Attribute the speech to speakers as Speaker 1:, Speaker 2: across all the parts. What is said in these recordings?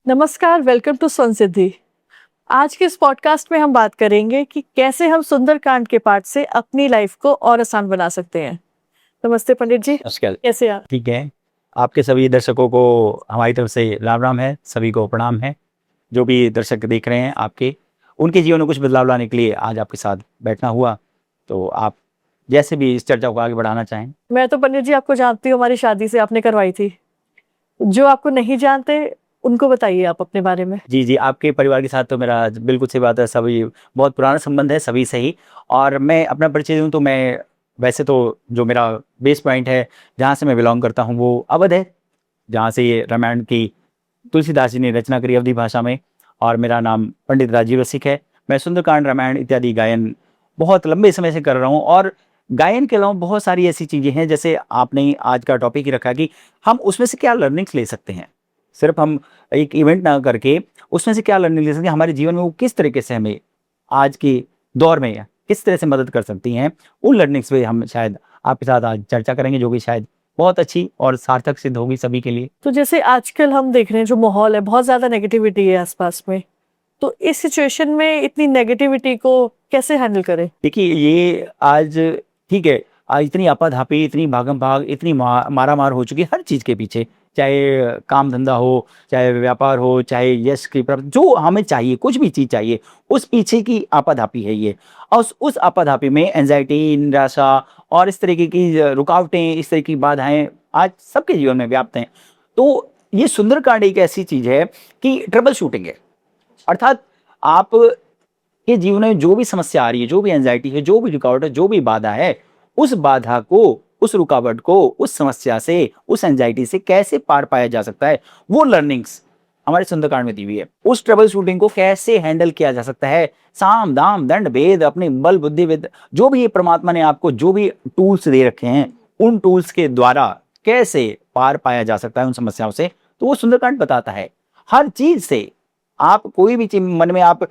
Speaker 1: नमस्कार, welcome to स्वरसिद्धि। आज के इस पॉडकास्ट में हम बात करेंगे कि कैसे हम सुंदरकांड के पाठ से अपनी लाइफ को और आसान बना सकते हैं। नमस्ते पंडित जी,
Speaker 2: नमस्कार।
Speaker 1: कैसे आप?
Speaker 2: ठीक है। आपके सभी दर्शकों को हमारी तरफ से राम राम है, सभी को प्रणाम है। जो भी दर्शक देख रहे हैं आपके, उनके जीवन में कुछ बदलाव लाने के लिए आज आपके साथ बैठना हुआ। तो आप जैसे भी इस चर्चा को आगे बढ़ाना चाहें।
Speaker 1: मैं तो पंडित जी आपको जानती हूँ, हमारी शादी से आपने करवाई थी। जो आपको नहीं जानते उनको बताइए आप अपने बारे में।
Speaker 2: जी जी, आपके परिवार के साथ तो मेरा बिल्कुल सही बात है, सभी बहुत पुराना संबंध है सभी से ही। और मैं अपना परिचय दूँ तो मैं वैसे तो जो मेरा बेस पॉइंट है, जहाँ से मैं बिलोंग करता हूँ, वो अवध है, जहाँ से ये रामायण की तुलसीदास जी ने रचना करी अवधी भाषा में। और मेरा नाम पंडित राजीव रसिक है। मैं सुंदरकांड, रामायण इत्यादि गायन बहुत लंबे समय से कर रहा हूँ। और गायन के अलावा बहुत सारी ऐसी चीज़ें हैं, जैसे आपने आज का टॉपिक ही रखा कि हम उसमें से क्या लर्निंग्स ले सकते हैं। सिर्फ हम एक इवेंट ना करके उसमें से क्या लर्निंग ले सकते हैं, हमारे जीवन में वो किस तरीके से हमें आज के दौर में किस तरह से मदद कर सकती हैं। उन लर्निंग्स पे हम शायद आपके साथ आज चर्चा करेंगे, जो कि शायद बहुत अच्छी और सार्थक सिद्ध होगी सभी के लिए।
Speaker 1: तो जैसे आजकल हम देख रहे हैं जो माहौल है, बहुत ज्यादा नेगेटिविटी है आसपास में। तो इस सिचुएशन में इतनी नेगेटिविटी को कैसे हैंडल करें?
Speaker 2: देखिए, ये आज ठीक है, आज इतनी आपाधापी, इतनी भागम भाग, इतनी मारा मार हो चुकी है हर चीज़ के पीछे। चाहे काम धंधा हो, चाहे व्यापार हो, चाहे यश की प्राप्ति, जो हमें चाहिए, कुछ भी चीज़ चाहिए, उस पीछे की आपाधापी है ये। और उस आपाधापी में एंजाइटी, निराशा और इस तरीके की रुकावटें, इस तरह की बाधाएं आज सबके जीवन में व्याप्त हैं। तो ये सुंदरकांड एक ऐसी चीज़ है कि ट्रबल शूटिंग है। अर्थात आप के जीवन में जो भी समस्या आ रही है, जो भी एंजाइटी है, जो भी रुकावट है, जो भी बाधा है, उस बाधा को, उस रुकावट को, उस समस्या से, उस एंजाइटी से कैसे पार पाया जा सकता है, वो लर्निंग्स हमारे सुंदरकांड में दी हुई है। उस ट्रबल शूटिंग को कैसे हैंडल किया जा सकता है, साम दाम दंड भेद, अपने बल बुद्धि विद, जो भी परमात्मा ने आपको जो भी टूल्स दे रखे हैं, उन टूल्स के द्वारा कैसे पार पाया जा सकता है उन समस्याओं से, तो वो सुंदरकांड बताता है। हर चीज से आप कोई भी चीज मन में आप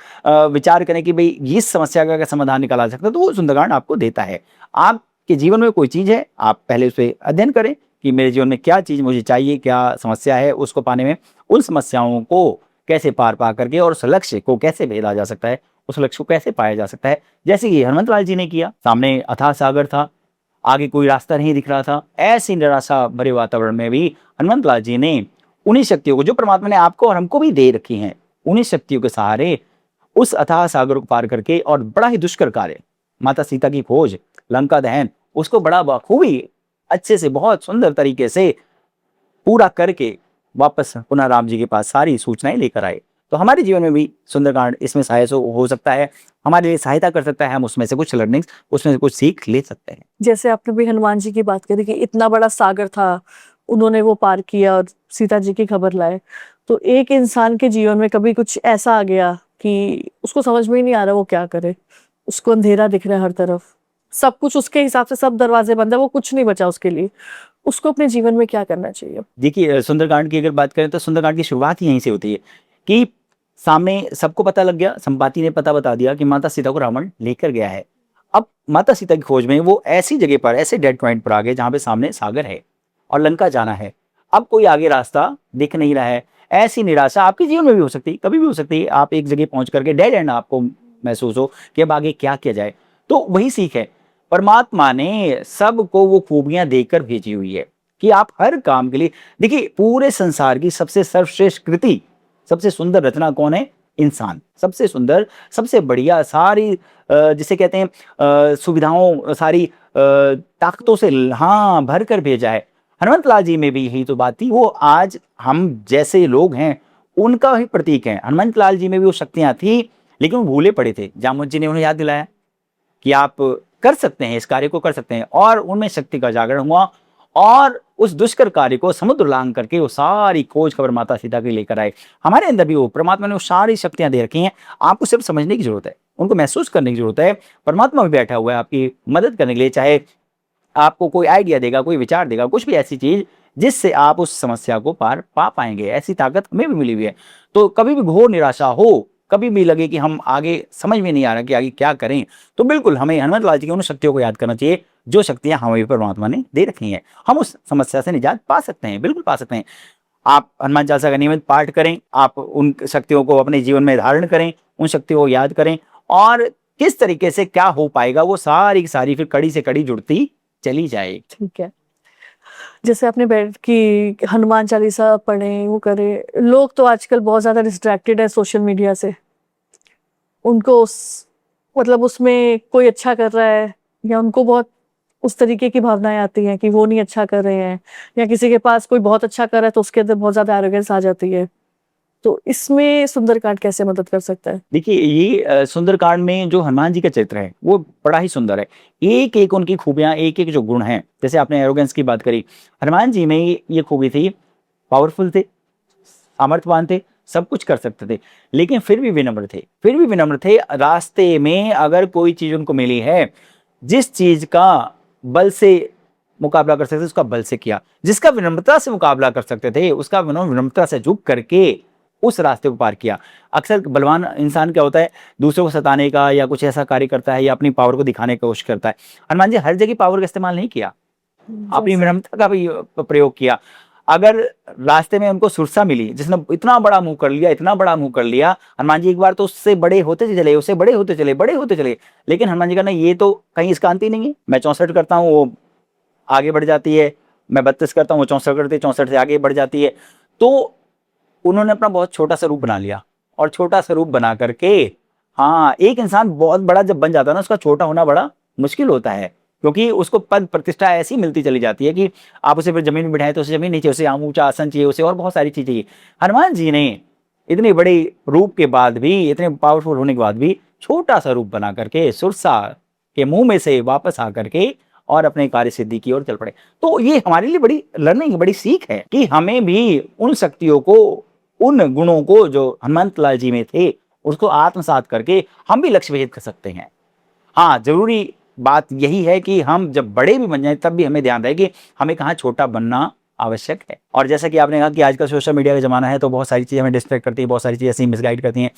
Speaker 2: विचार करें कि भाई इस समस्या का समाधान निकाला जा सकता है, तो वो सुंदरकांड आपको देता है। आपके जीवन में कोई चीज है, आप पहले उस पर अध्ययन करें कि मेरे जीवन में क्या चीज मुझे चाहिए, क्या समस्या है, उसको पाने में उन समस्याओं को कैसे पार पा करके और उस लक्ष्य को कैसे भेदा जा सकता है, उस लक्ष्य को कैसे पाया जा सकता है। जैसे कि हनुमंत लाल जी ने किया, सामने अथाह सागर था, आगे कोई रास्ता नहीं दिख रहा था। ऐसी निराशा भरे वातावरण में भी हनुमंत लाल जी ने उन्हीं शक्तियों को जो परमात्मा ने आपको और हमको भी दे रखी हैं, उन्हीं शक्तियों के सहारे उस अथाह सागर को पार करके और बड़ा ही दुष्कर कार्य, माता सीता की खोज, लंका दहन, उसको बड़ा बखूबी अच्छे से बहुत सुंदर तरीके से पूरा करके वापस पुनः राम जी के पास सारी सूचनाएं लेकर आए। तो हमारे जीवन में भी सुंदरकांड इसमें सहायक हो सकता है, हमारे लिए सहायता कर सकता है। हम उसमें से कुछ लर्निंग्स, उसमें से कुछ सीख ले सकते हैं।
Speaker 1: जैसे आपने भी हनुमान जी की बात करी कि इतना बड़ा सागर था, उन्होंने वो पार किया और सीता जी की खबर लाए। तो एक इंसान के जीवन में कभी कुछ ऐसा आ गया कि उसको समझ में ही नहीं आ रहा वो क्या करे, उसको अंधेरा दिख रहा है हर तरफ, सब कुछ उसके हिसाब से, सब दरवाजे बंद है, वो कुछ नहीं बचा उसके लिए, उसको अपने जीवन में क्या करना चाहिए?
Speaker 2: देखिए, सुंदरकांड की अगर बात करें तो सुंदरकांड की शुरुआत ही यहीं से होती है कि सामने सबको पता लग गया, संपाति ने पता बता दिया कि माता सीता को रावण लेकर गया है। अब माता सीता की खोज में वो ऐसी जगह पर, ऐसे डेड पॉइंट पर आ गए जहां पे सामने सागर है और लंका जाना है। अब कोई आगे रास्ता दिख नहीं रहा है। ऐसी निराशा आपके जीवन में भी हो सकती है, कभी भी हो सकती है। आप एक जगह पहुंच करके डेड एंड आपको महसूस हो कि अब आगे क्या किया जाए, तो वही सीख है। परमात्मा ने सबको वो खूबियां देकर भेजी हुई है कि आप हर काम के लिए, देखिए, पूरे संसार की सबसे सर्वश्रेष्ठ कृति, सबसे सुंदर रचना कौन है? इंसान। सबसे सुंदर, सबसे बढ़िया, सारी जिसे कहते हैं सुविधाओं, सारी ताकतों से हाँ भर कर भेजा है। हनुमंत लाल जी में भी यही तो बात थी। वो आज हम जैसे लोग हैं उनका ही प्रतीक है। हनुमंत लाल जी में भी वो शक्तियां थी, लेकिन वो भूले पड़े थे। जामुन जी ने उन्हें याद दिलाया कि आप कर सकते हैं, इस कार्य को कर सकते हैं, और उनमें शक्ति का जागरण हुआ और उस दुष्कर कार्य को समुद्र लांघ करके वो सारी खोज खबर माता सीता के लेकर आए। हमारे अंदर भी वो परमात्मा ने वो सारी शक्तियां दे रखी हैं, आपको सिर्फ समझने की जरूरत है, उनको महसूस करने की जरूरत है। परमात्मा भी बैठा हुआ है आपकी मदद करने के लिए, चाहे आपको कोई आइडिया देगा, कोई विचार देगा, कुछ भी ऐसी चीज जिससे आप उस समस्या को पार पा पाएंगे। ऐसी ताकत हमें भी मिली हुई है। तो कभी भी घोर निराशा हो, कभी भी लगे कि हम आगे समझ में नहीं आ रहा कि आगे क्या करें, तो बिल्कुल हमें हनुमत लाल जी की उन शक्तियों को याद करना चाहिए जो शक्तियां हमें परमात्मा ने दे रखी हैं। हम उस समस्या से निजात पा सकते हैं, बिल्कुल पा सकते हैं। आप हनुमान चालीसा का नियमित पाठ करें, आप उन शक्तियों को अपने जीवन में धारण करें, उन शक्तियों को याद करें, और किस तरीके से क्या हो पाएगा वो सारी की सारी फिर कड़ी से कड़ी जुड़ती चली जाएगी।
Speaker 1: ठीक है। जैसे आपने बैठ कि हनुमान चालीसा पढ़ें, वो करें, लोग तो आजकल बहुत ज़्यादा डिस्ट्रैक्टेड है सोशल मीडिया से। उनको मतलब उसमें कोई अच्छा कर रहा है या उनको बहुत उस तरीके की भावनाएं आती हैं कि वो नहीं अच्छा कर रहे हैं, या किसी के पास कोई बहुत अच्छा कर रहा है तो उसके अंदर बहुत ज़्यादा एरोगेंस आ जाती है। तो इसमें सुंदरकांड कैसे मदद कर सकता है?
Speaker 2: देखिए ये सुंदरकांड में जो हनुमान जी का चित्र है वो बड़ा ही सुंदर है। एक एक उनकी खूबियां, एक एक जो गुण हैं, जैसे आपने एरोगेंस की बात करी, हनुमान जी में ये खूबी थी, पावरफुल थे, सामर्थ्यवान थे, सब कुछ कर सकते थे, लेकिन फिर भी विनम्र थे, फिर भी विनम्र थे। रास्ते में अगर कोई चीज उनको मिली है, जिस चीज का बल से मुकाबला कर सकते थे उसका बल से किया, जिसका विनम्रता से मुकाबला कर सकते थे उसका विनम्रता से झुक करके उस रास्ते को पार किया। अक्सर बलवान इंसान क्या होता है, दूसरों को सताने का या कुछ ऐसा कार्य करता है या अपनी पावर को दिखाने की कोशिश करता है। हनुमान जी हर जगह पावर का इस्तेमाल नहीं किया, अपनी विनम्रता का भी प्रयोग किया। अगर रास्ते में उनको सुरसा मिली जिसने इतना बड़ा मुंह कर लिया, इतना बड़ा मुंह कर लिया, हनुमान जी एक बार तो उससे बड़े होते चले, उससे बड़े होते चले, बड़े होते चले, लेकिन हनुमान जी का ना, ये तो कहीं इसका अंत ही नहीं है। मैं 64 करता हूँ, वो आगे बढ़ जाती है, मैं 32 करता हूँ, वो 64 करती है, 64 से आगे बढ़ जाती है। तो उन्होंने अपना बहुत छोटा सा रूप बना लिया, और छोटा सा रूप बना करके, हाँ, एक इंसान बहुत बड़ा जब बन जाता है ना, उसका छोटा होना बड़ा मुश्किल होता है, क्योंकि उसको पद प्रतिष्ठा ऐसी मिलती चली जाती है कि आप उसे फिर जमीन में बिठाए तो उसे जमीन नहीं चाहिए, उसे ऊंचा आसन चाहिए, उसे और बहुत सारी चीजें चाहिए। हनुमान जी ने इतने बड़े रूप के बाद भी, इतने पावरफुल होने के बाद भी, छोटा सा रूप बना करके सुरसा के मुंह में से वापस आ करके और अपने कार्य सिद्धि की ओर चल पड़े। तो ये हमारे लिए बड़ी लर्निंग, बड़ी सीख है कि हमें भी उन शक्तियों को, उन गुणों को जो हनुमंत लाल जी में थे, उसको आत्मसात करके हम भी लक्ष्य भेद कर सकते हैं। हाँ, जरूरी बात यही है कि हम जब बड़े भी बन जाएं तब भी हमें ध्यान रहे कि हमें कहाँ छोटा बनना आवश्यक है। और जैसा कि आपने कहा कि आजकल सोशल मीडिया का जमाना है, तो बहुत सारी चीजें हमें डिस्ट्रैक्ट करती है, बहुत सारी चीजें ऐसी मिसगाइड करती हैं,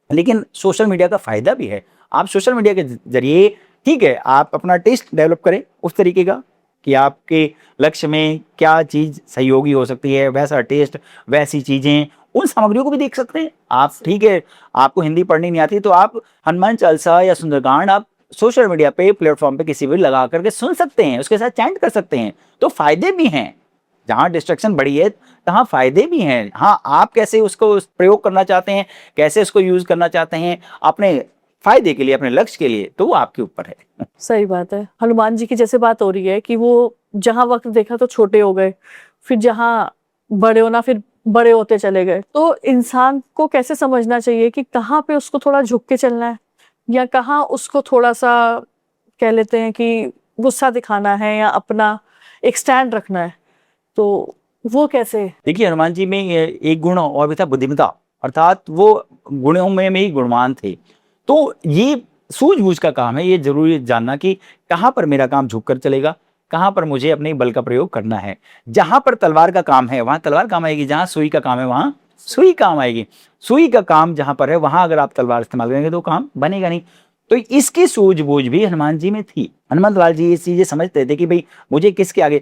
Speaker 2: लेकिन सोशल मीडिया का फायदा भी है। आप सोशल मीडिया के जरिए, ठीक है, आप अपना टेस्ट डेवलप करें उस तरीके का कि आपके लक्ष्य में क्या चीज सहयोगी हो सकती है, वैसा टेस्ट, वैसी चीजें, उन सामग्रियों को भी देख सकते हैं आप। ठीक है, आपको हिंदी पढ़नी नहीं आती तो आप हनुमान चालीसा या सुंदरकांड आप सोशल मीडिया पे, प्लेटफॉर्म पे किसी भी लगा करके सुन सकते हैं, उसके साथ चैंट कर सकते हैं। तो फायदे भी हैं, जहां डिस्ट्रक्शन बढ़ी है तहां फायदे भी हैं। हाँ, आप कैसे उसको प्रयोग करना चाहते हैं, कैसे उसको यूज करना चाहते हैं अपने फायदे के लिए, अपने लक्ष्य के लिए, तो वो आपके ऊपर है।
Speaker 1: सही बात है। हनुमान जी की जैसे बात हो रही है कि वो जहां वक्त देखा तो छोटे हो गए, फिर जहां बड़े होना फिर बड़े होते चले गए। तो इंसान को कैसे समझना चाहिए कि कहाँ पे उसको थोड़ा झुक के चलना है, या कहाँ उसको थोड़ा सा कह लेते हैं कि गुस्सा दिखाना है या अपना एक स्टैंड रखना है, तो वो कैसे?
Speaker 2: देखिए, हनुमान जी में एक गुण और भी था, बुद्धिमता, अर्थात वो गुणों में ही गुणवान थे। तो ये सूझबूझ का काम है, ये जरूरी जानना कि कहाँ पर मेरा काम झुक कर चलेगा, कहाँ पर मुझे अपने बल का प्रयोग करना है। जहां पर तलवार का काम है वहां तलवार काम आएगी, जहां सुई का काम है वहां सुई काम आएगी। सुई का काम जहां पर है वहां अगर आप तलवार इस्तेमाल करेंगे तो काम बनेगा नहीं। तो इसकी सूझबूझ भी हनुमान जी में थी। हनुमंत लाल जी ये चीजें समझते थे कि भाई मुझे किसके आगे,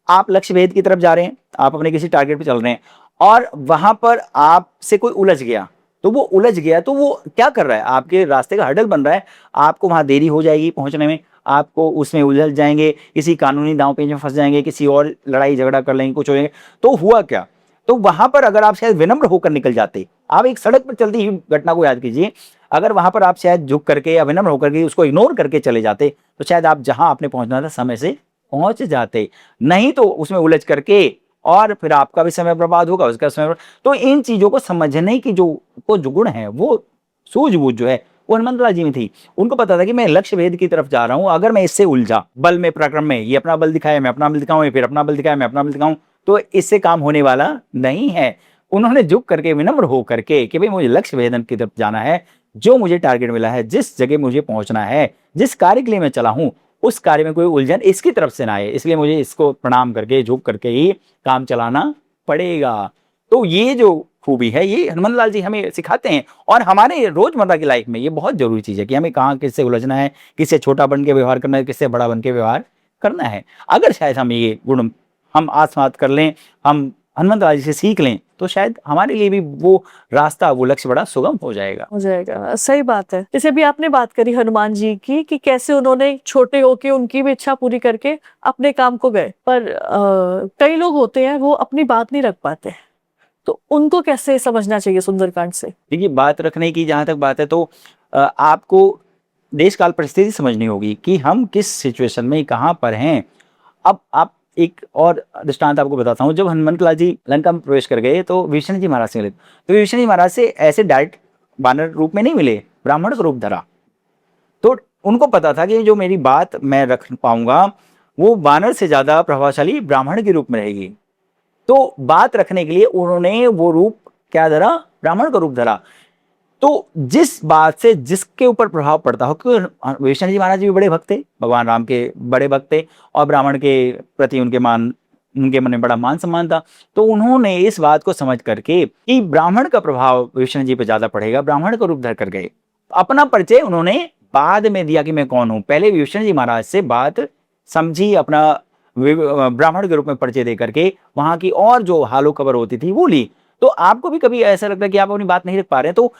Speaker 2: आप लक्ष्य भेद की तरफ जा रहे हैं, आप अपने किसी टारगेट पे चल रहे हैं, और वहां पर आपसे कोई उलझ गया, तो वो उलझ गया तो वो क्या कर रहा है, आपके रास्ते का हर्डल बन रहा है, आपको वहां देरी हो जाएगी पहुंचने में, आपको उसमें उलझ जाएंगे, किसी कानूनी दांव पेच में फंस जाएंगे, किसी और लड़ाई झगड़ा कर लेंगे, कुछ हो जाएंगे। तो हुआ क्या, तो वहां पर अगर आप शायद विनम्र होकर निकल जाते, आप एक सड़क पर चलती हुई घटना को याद कीजिए, अगर वहां पर आप शायद झुक करके या विनम्र होकर के उसको इग्नोर करके चले जाते, तो शायद आप जहां आपने पहुंचना था समय से पहुंच जाते। नहीं तो उसमें उलझ करके और फिर आपका भी समय बर्बाद होगा, उसका समय। तो इन चीजों को समझने की जो गुण है, वो सूझबूझ जो है, वो हनुमंत लाल जी में थी। उनको पता था कि मैं लक्ष्य भेद की तरफ जा रहा हूं, अगर मैं इससे उलझा बल में, पराक्रम में, ये अपना बल दिखाया मैं अपना बल दिखाऊं, फिर अपना बल दिखाया मैं अपना बल दिखाऊं, तो इससे काम होने वाला नहीं है। उन्होंने झुक करके, विनम्र हो करके कि भाई मुझे लक्ष्य भेदन की तरफ जाना है, जो मुझे टारगेट मिला है, जिस जगह मुझे पहुंचना है, जिस कार्य के लिए मैं चला हूं, उस कार्य में कोई उलझन इसकी तरफ से ना आए, इसलिए मुझे इसको प्रणाम करके, झुक करके ही काम चलाना पड़ेगा। तो ये जो खूबी है, ये हनुमंत लाल जी हमें सिखाते हैं, और हमारे रोजमर्रा की लाइफ में ये बहुत जरूरी चीज है कि हमें कहाँ किससे उलझना है, किससे छोटा बन के व्यवहार करना है, किससे बड़ा बन के व्यवहार करना है। अगर शायद हम ये गुण हम आत्मसात कर लें, हम हनुमंत लाल जी से सीख लें तो शायद हमारे लिए भी वो रास्ता, वो लक्ष्य बड़ा सुगम हो जाएगा।
Speaker 1: हो जाएगा, सही बात है। जैसे अभी आपने बात करी हनुमान जी की कि कैसे उन्होंने छोटे होके उनकी भी इच्छा पूरी करके अपने काम को गए, पर कई लोग होते हैं वो अपनी बात नहीं रख पाते, तो उनको कैसे समझना चाहिए सुंदरकांड से?
Speaker 2: देखिए, बात रखने की जहाँ तक बात है तो आपको देश काल परिस्थिति समझनी होगी कि हम किस सिचुएशन में कहाँ पर हैं। अब आप एक और दृष्टांत आपको बताता हूँ। जब हनुमंत लाल जी लंका में प्रवेश कर गए तो विभीषण जी महाराज से मिले, तो विभीषण जी महाराज से ऐसे डायरेक्ट वानर रूप में नहीं मिले, ब्राह्मण का रूप धरा। तो उनको पता था कि जो मेरी बात मैं रख पाऊंगा वो वानर से ज्यादा प्रभावशाली ब्राह्मण के रूप में रहेगी। तो बात रखने के लिए उन्होंने वो रूप क्या धरा, ब्राह्मण का रूप धरा। तो जिस बात से जिसके ऊपर प्रभाव पड़ता हो, क्योंकि विभीषण जी महाराज भी बड़े भक्त थे, भगवान राम के बड़े भक्त थे और ब्राह्मण के प्रति उनके मन में बड़ा मान सम्मान था। तो उन्होंने इस बात को समझ करके कि ब्राह्मण का प्रभाव विभीषण जी पे ज्यादा पड़ेगा, ब्राह्मण का रूप धर कर गए। अपना परिचय उन्होंने बाद में दिया कि मैं कौन हूं, पहले विभीषण जी महाराज से बात समझी, अपना ब्राह्मण के रूप में परिचय दे करके वहां की और जो हालो खबर होती थी वो ली। तो आपको भी कभी ऐसा लगता है कि आप अपनी बात नहीं रख पा रहे हैं, तो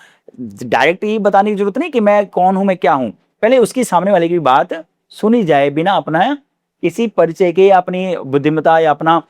Speaker 2: डायरेक्ट ये बताने की जरूरत नहीं कि मैं कौन हूं, मैं क्या हूं। पहले उसकी सामने वाले की बात सुनी जाए, बिना अपना किसी परिचय के, अपनी बुद्धिमत्ता या अपना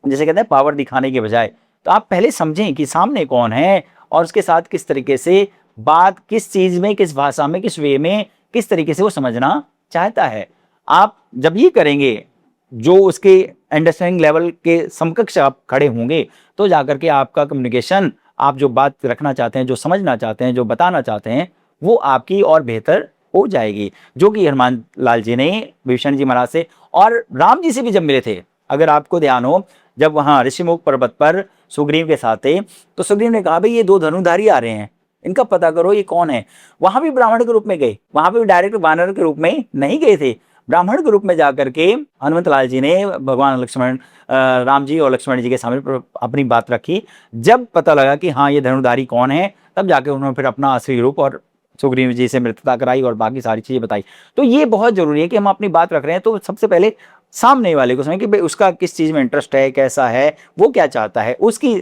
Speaker 2: जैसे कहते हैं पावर दिखाने के बजाय। तो आप पहले समझें कि सामने कौन है और उसके साथ किस तरीके से बात, किस चीज में, किस भाषा में, किस वे में, किस तरीके से वो समझना चाहता है। आप जब ये करेंगे, जो उसके अंडरस्टैंडिंग लेवल के समकक्ष आप खड़े होंगे, तो जाकर के आपका कम्युनिकेशन, आप जो बात रखना चाहते हैं, जो समझना चाहते हैं, जो बताना चाहते हैं, वो आपकी और बेहतर हो जाएगी। जो कि हनुमान लाल जी ने विभीषण जी महाराज से और राम जी से भी जब मिले थे, अगर आपको ध्यान हो, जब वहां ऋषिमुख पर्वत पर सुग्रीव के साथ थे, तो सुग्रीव ने कहा भाई ये दो धनुधारी आ रहे हैं, इनका पता करो ये कौन है। वहां भी ब्राह्मण के रूप में गए, वहां भी डायरेक्ट वानर के रूप में नहीं गए थे, ब्राह्मण के रूप में जाकर के हनुमंत लाल जी ने भगवान लक्ष्मण, राम जी और लक्ष्मण जी के सामने अपनी बात रखी। जब पता लगा कि हाँ ये धनुधारी कौन है, तब जाके उन्होंने फिर अपना असली रूप और सुग्रीव जी से मित्रता कराई और बाकी सारी चीजें बताई। तो ये बहुत जरूरी है कि हम अपनी बात रख रहे हैं तो सबसे पहले सामने वाले को समझें कि भाई उसका किस चीज में इंटरेस्ट है, कैसा है, वो क्या चाहता है, उसकी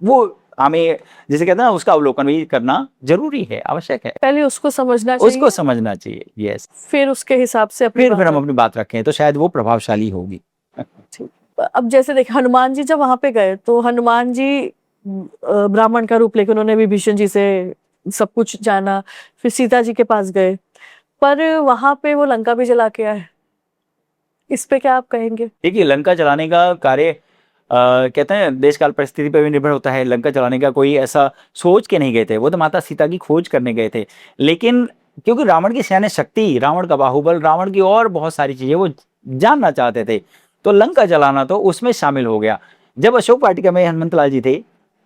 Speaker 2: वो हमें जैसे कहते हैं ना, उसका अवलोकन भी करना जरूरी है, आवश्यक है।
Speaker 1: पहले उसको समझना चाहिए,
Speaker 2: उसको समझना चाहिए, यस।
Speaker 1: फिर उसके हिसाब से अपनी
Speaker 2: फिर
Speaker 1: बात
Speaker 2: हम अपनी बात रखें तो शायद वो प्रभावशाली होगी।
Speaker 1: ठीक। अब जैसे देखिए हनुमान जी जब वहां पे गए तो हनुमान जी ब्राह्मण का रूप लेकर उन्होंने विभीषण जी से सब कुछ जाना, फिर सीता जी के पास गए, पर वहां पे वो लंका भी जला के आए। इस पे क्या आप कहेंगे?
Speaker 2: देखिए, लंका चलाने का कार्य कहते हैं देश काल परिस्थिति पर भी निर्भर होता है। लंका चलाने का कोई ऐसा सोच के नहीं गए थे, वो तो माता सीता की खोज करने गए थे। लेकिन क्योंकि रावण की सैन्य शक्ति, रावण का बाहुबल, रावण की और बहुत सारी चीजें वो जानना चाहते थे, तो लंका जलाना तो उसमें शामिल हो गया। जब अशोक वाटिका में हनुमंत लाल जी थे,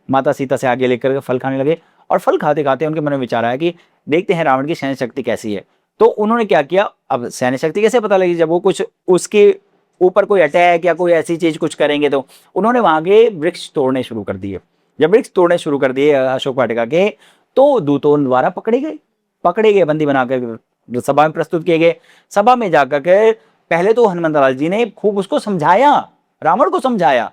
Speaker 2: माता सीता से आगे लेकर फल खाने लगे, और फल खाते खाते उनके मन में विचार आया कि देखते हैं रावण की सैन्य शक्ति कैसी है। तो उन्होंने क्या किया, अब सैन्य शक्ति कैसे पता लगी, जब वो कुछ उसके ऊपर कोई अटैक या कोई ऐसी चीज कुछ करेंगे, तो उन्होंने वहां के वृक्ष तोड़ने शुरू कर दिए। जब वृक्ष तोड़ने शुरू कर दिए अशोक वाटिका के, तो दूतों द्वारा पकड़े गए, बंदी बनाकर सभा में प्रस्तुत किए गए। सभा में जाकर के पहले तो हनुमंत लाल जी ने खूब उसको समझाया, रावण को समझाया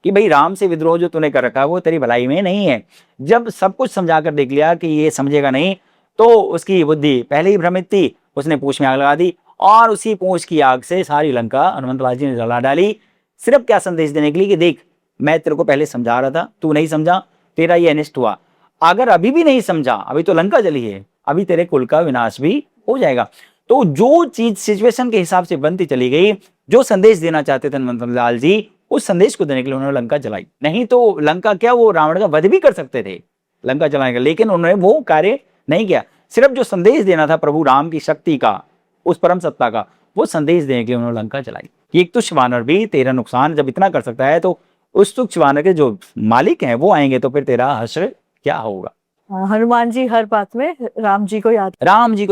Speaker 2: कि भाई राम से विद्रोह जो तूने कर रखा है वो तेरी भलाई में नहीं है। जब सब कुछ समझा कर देख लिया कि ये समझेगा नहीं, तो उसकी बुद्धि पहले ही भ्रमित थी, उसने पूंछ में आग लगा दी, और उसी पूंछ की आग से सारी लंका हनुमंत लाल जी ने जला डाली। सिर्फ क्या संदेश देने के लिए कि देख, मैं तेरे को पहले समझा रहा था, तू नहीं समझा, तेरा ये अनिष्ट हुआ। अगर अभी भी नहीं समझा, अभी तो लंका जली है, अभी तेरे कुल का विनाश भी हो जाएगा। तो जो चीज सिचुएशन के हिसाब से बनती चली गई, जो संदेश देना चाहते थे हनुमंत लाल जी, उस संदेश को देने के लिए उन्होंने लंका जलाई। नहीं तो लंका क्या, वो रावण का वध भी कर सकते थे लंका जलाने का, लेकिन उन्होंने वो कार्य नहीं किया। सिर्फ जो संदेश देना था प्रभु राम की शक्ति का, उस परम सत्ता का, वो संदेश देने के लिए उन्होंने लंका जलाई। कि एक तुच्छ वानर भी तेरा नुकसान जब इतना कर सकता है, तो उस तुच्छ वानर के जो मालिक हैं वो आएंगे तो फिर तेरा हश्र क्या होगा।
Speaker 1: हनुमान जी हर बात में राम जी को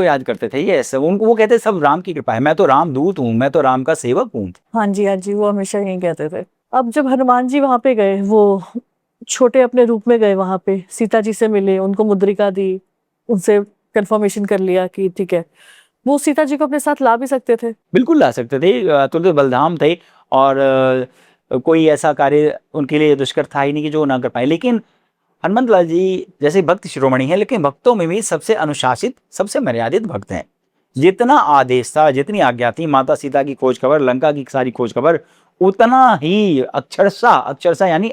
Speaker 1: याद
Speaker 2: करते थे। ये सब उनको, वो कहते सब राम की कृपा है, मैं तो राम दूत हूँ, मैं तो राम का सेवक हूँ।
Speaker 1: हाँ जी, वो हमेशा यही कहते थे। अब जब हनुमान जी वहां पे गए, वो छोटे अपने रूप में गए, वहां पे सीता जी से मिले, उनको मुद्रिका दी, उनसे कंफर्मेशन कर लिया कि ठीक है, वो सीता जी को अपने साथ ला भी सकते थे।
Speaker 2: बिल्कुल ला सकते थे, तुरंत बलधाम थे, और कोई ऐसा कार्य उनके लिए दुष्कर था ही नहीं कि जो ना कर पाए। लेकिन हनुमंत लाल जी जैसे भक्त शिरोमणि हैं, लेकिन भक्तों में भी सबसे अनुशासित, सबसे मर्यादित भक्त हैं। जितना आदेश था, जितनी आज्ञा थी, माता सीता की खोज खबर, लंका की सारी खोज खबर, उतना ही अक्षरशः अक्षरशः यानी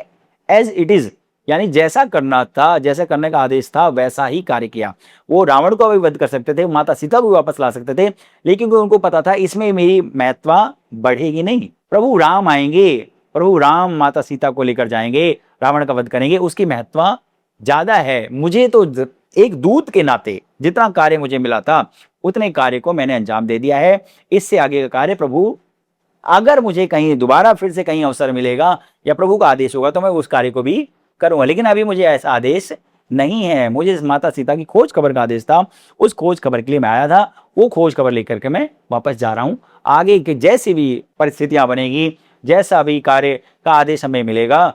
Speaker 2: एज इट इज, यानी जैसा करना था, जैसा करने का आदेश था वैसा ही कार्य किया। वो रावण को भी वध कर सकते थे, माता सीता को भी वापस ला सकते थे, लेकिन उनको पता था इसमें मेरी महत्ता बढ़ेगी नहीं। प्रभु राम आएंगे, प्रभु राम माता सीता को लेकर जाएंगे, रावण का वध करेंगे, उसकी महत्ता ज्यादा है। मुझे तो एक दूत के नाते जितना कार्य मुझे मिला था उतने कार्य को मैंने अंजाम दे दिया है। इससे आगे का कार्य प्रभु, अगर मुझे कहीं दोबारा फिर से कहीं अवसर मिलेगा या प्रभु का आदेश होगा तो मैं उस कार्य को भी करूंगा, लेकिन अभी मुझे ऐसा आदेश नहीं है। मुझे माता सीता की खोज खबर का आदेश था, उस खोज खबर के लिए मैं आया था, वो खोज खबर लेकर के मैं वापस जा रहा हूं। आगे की जैसी भी परिस्थितियां बनेगी, जैसा भी कार्य का आदेश हमें मिलेगा,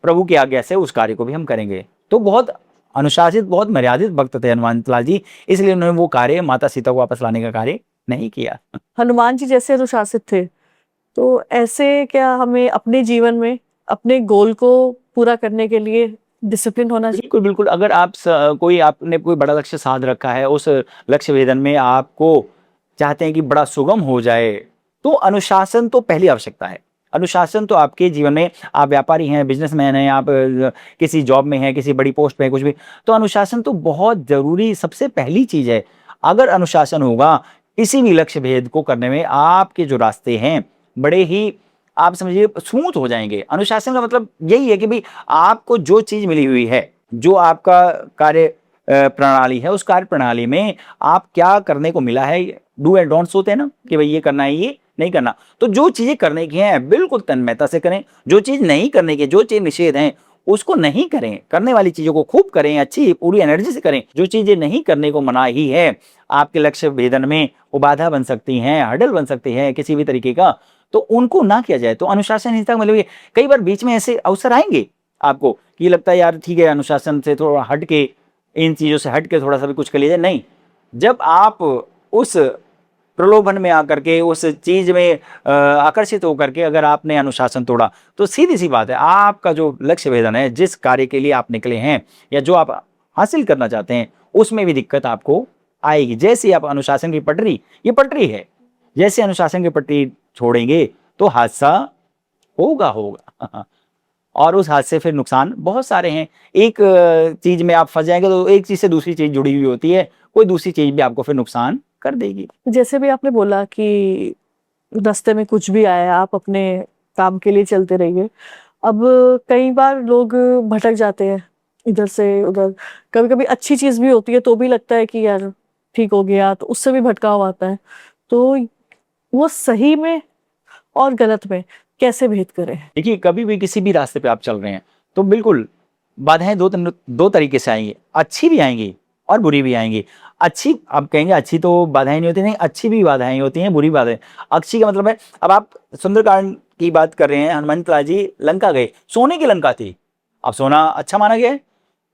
Speaker 2: प्रभु की आज्ञा से उस कार्य को भी हम करेंगे। तो बहुत अनुशासित, बहुत मर्यादित भक्त थे हनुमान लाल जी, इसलिए उन्होंने वो कार्य, माता सीता को वापस लाने का कार्य नहीं किया।
Speaker 1: हनुमान जी जैसे अनुशासित थे, तो ऐसे क्या हमें अपने जीवन में अपने गोल को पूरा करने के लिए डिसिप्लिन होना चाहिए?
Speaker 2: बिल्कुल बिल्कुल। अगर आप कोई आपने कोई बड़ा लक्ष्य साध रखा है, उस लक्ष्य भेदन में आपको चाहते हैं कि बड़ा सुगम हो जाए, तो अनुशासन तो पहली आवश्यकता है। अनुशासन तो आपके जीवन में, आप व्यापारी हैं, बिजनेसमैन हैं, आप किसी जॉब में हैं, किसी बड़ी पोस्ट पे हैं, कुछ भी, तो अनुशासन तो बहुत जरूरी, सबसे पहली चीज है। अगर अनुशासन होगा, किसी भी लक्ष्य भेद को करने में आपके जो रास्ते हैं बड़े ही, आप समझिए, स्मूथ हो जाएंगे। अनुशासन का मतलब यही है कि भाई आपको जो चीज मिली हुई है, जो आपका कार्य प्रणाली है, उस कार्य प्रणाली में आप क्या करने को मिला है, डू एंड डोंट्स होते हैं ना, कि भाई ये करना है, ये नहीं करना। तो जो चीजें करने की हैं बिल्कुल तन्मयता से करें, जो चीज नहीं करने की, जो चीज निषेध है उसको नहीं करें। करने वाली चीजों को खूब करें, अच्छी पूरी एनर्जी से करें। जो चीजें नहीं करने को मना ही है आपके लक्ष्य भेदन में, वो बाधा बन सकती हैं, हर्डल बन सकती है किसी भी तरीके का, तो उनको ना किया जाए। तो अनुशासनहीनता मतलब ये, कई बार बीच में ऐसे अवसर आएंगे आपको कि लगता है यार ठीक है, अनुशासन से थोड़ा हट के, इन चीजों से हट के थोड़ा सा भी कुछ कर लिया जाए। नहीं, जब आप उस प्रलोभन में आकर के, उस चीज में आकर्षित होकर के अगर आपने अनुशासन तोड़ा, तो सीधी सी बात है, आपका जो लक्ष्य भेदन है, जिस कार्य के लिए आप निकले हैं या जो आप हासिल करना चाहते हैं, उसमें भी दिक्कत आपको आएगी। जैसे आप अनुशासन की पटरी, ये पटरी है, जैसे अनुशासन की पटरी छोड़ेंगे तो हादसा होगा होगा और उस हादसे फिर नुकसान बहुत सारे हैं। एक चीज में आप फंस जाएंगे तो एक चीज से दूसरी चीज जुड़ी हुई होती है, कोई दूसरी चीज भी आपको फिर नुकसान कर देगी।
Speaker 1: जैसे भी आपने बोला कि रास्ते में कुछ भी आया, आप अपने काम के लिए चलते रहिए। अब कई बार लोग भटक जाते हैं इधर से उधर, कभी कभी अच्छी चीज भी होती है तो भी लगता है कि यार ठीक हो गया, तो उससे भी भटकाव आता है। तो वो सही में और गलत में कैसे भेद करें?
Speaker 2: देखिए, कभी भी किसी भी रास्ते पे आप चल रहे हैं तो बिल्कुल बाधाएं दो तरीके से आएंगी, अच्छी भी आएंगी और बुरी भी आएंगी। अच्छी, आप कहेंगे अच्छी तो बाधाएं नहीं होती, नहीं, अच्छी भी बाधाएं होती हैं, बुरी बाधाएं। अच्छी का मतलब है, अब आप सुंदरकांड की बात कर रहे हैं, हनुमंत लाल जी लंका गए, सोने की लंका थी, अब सोना अच्छा माना गया है,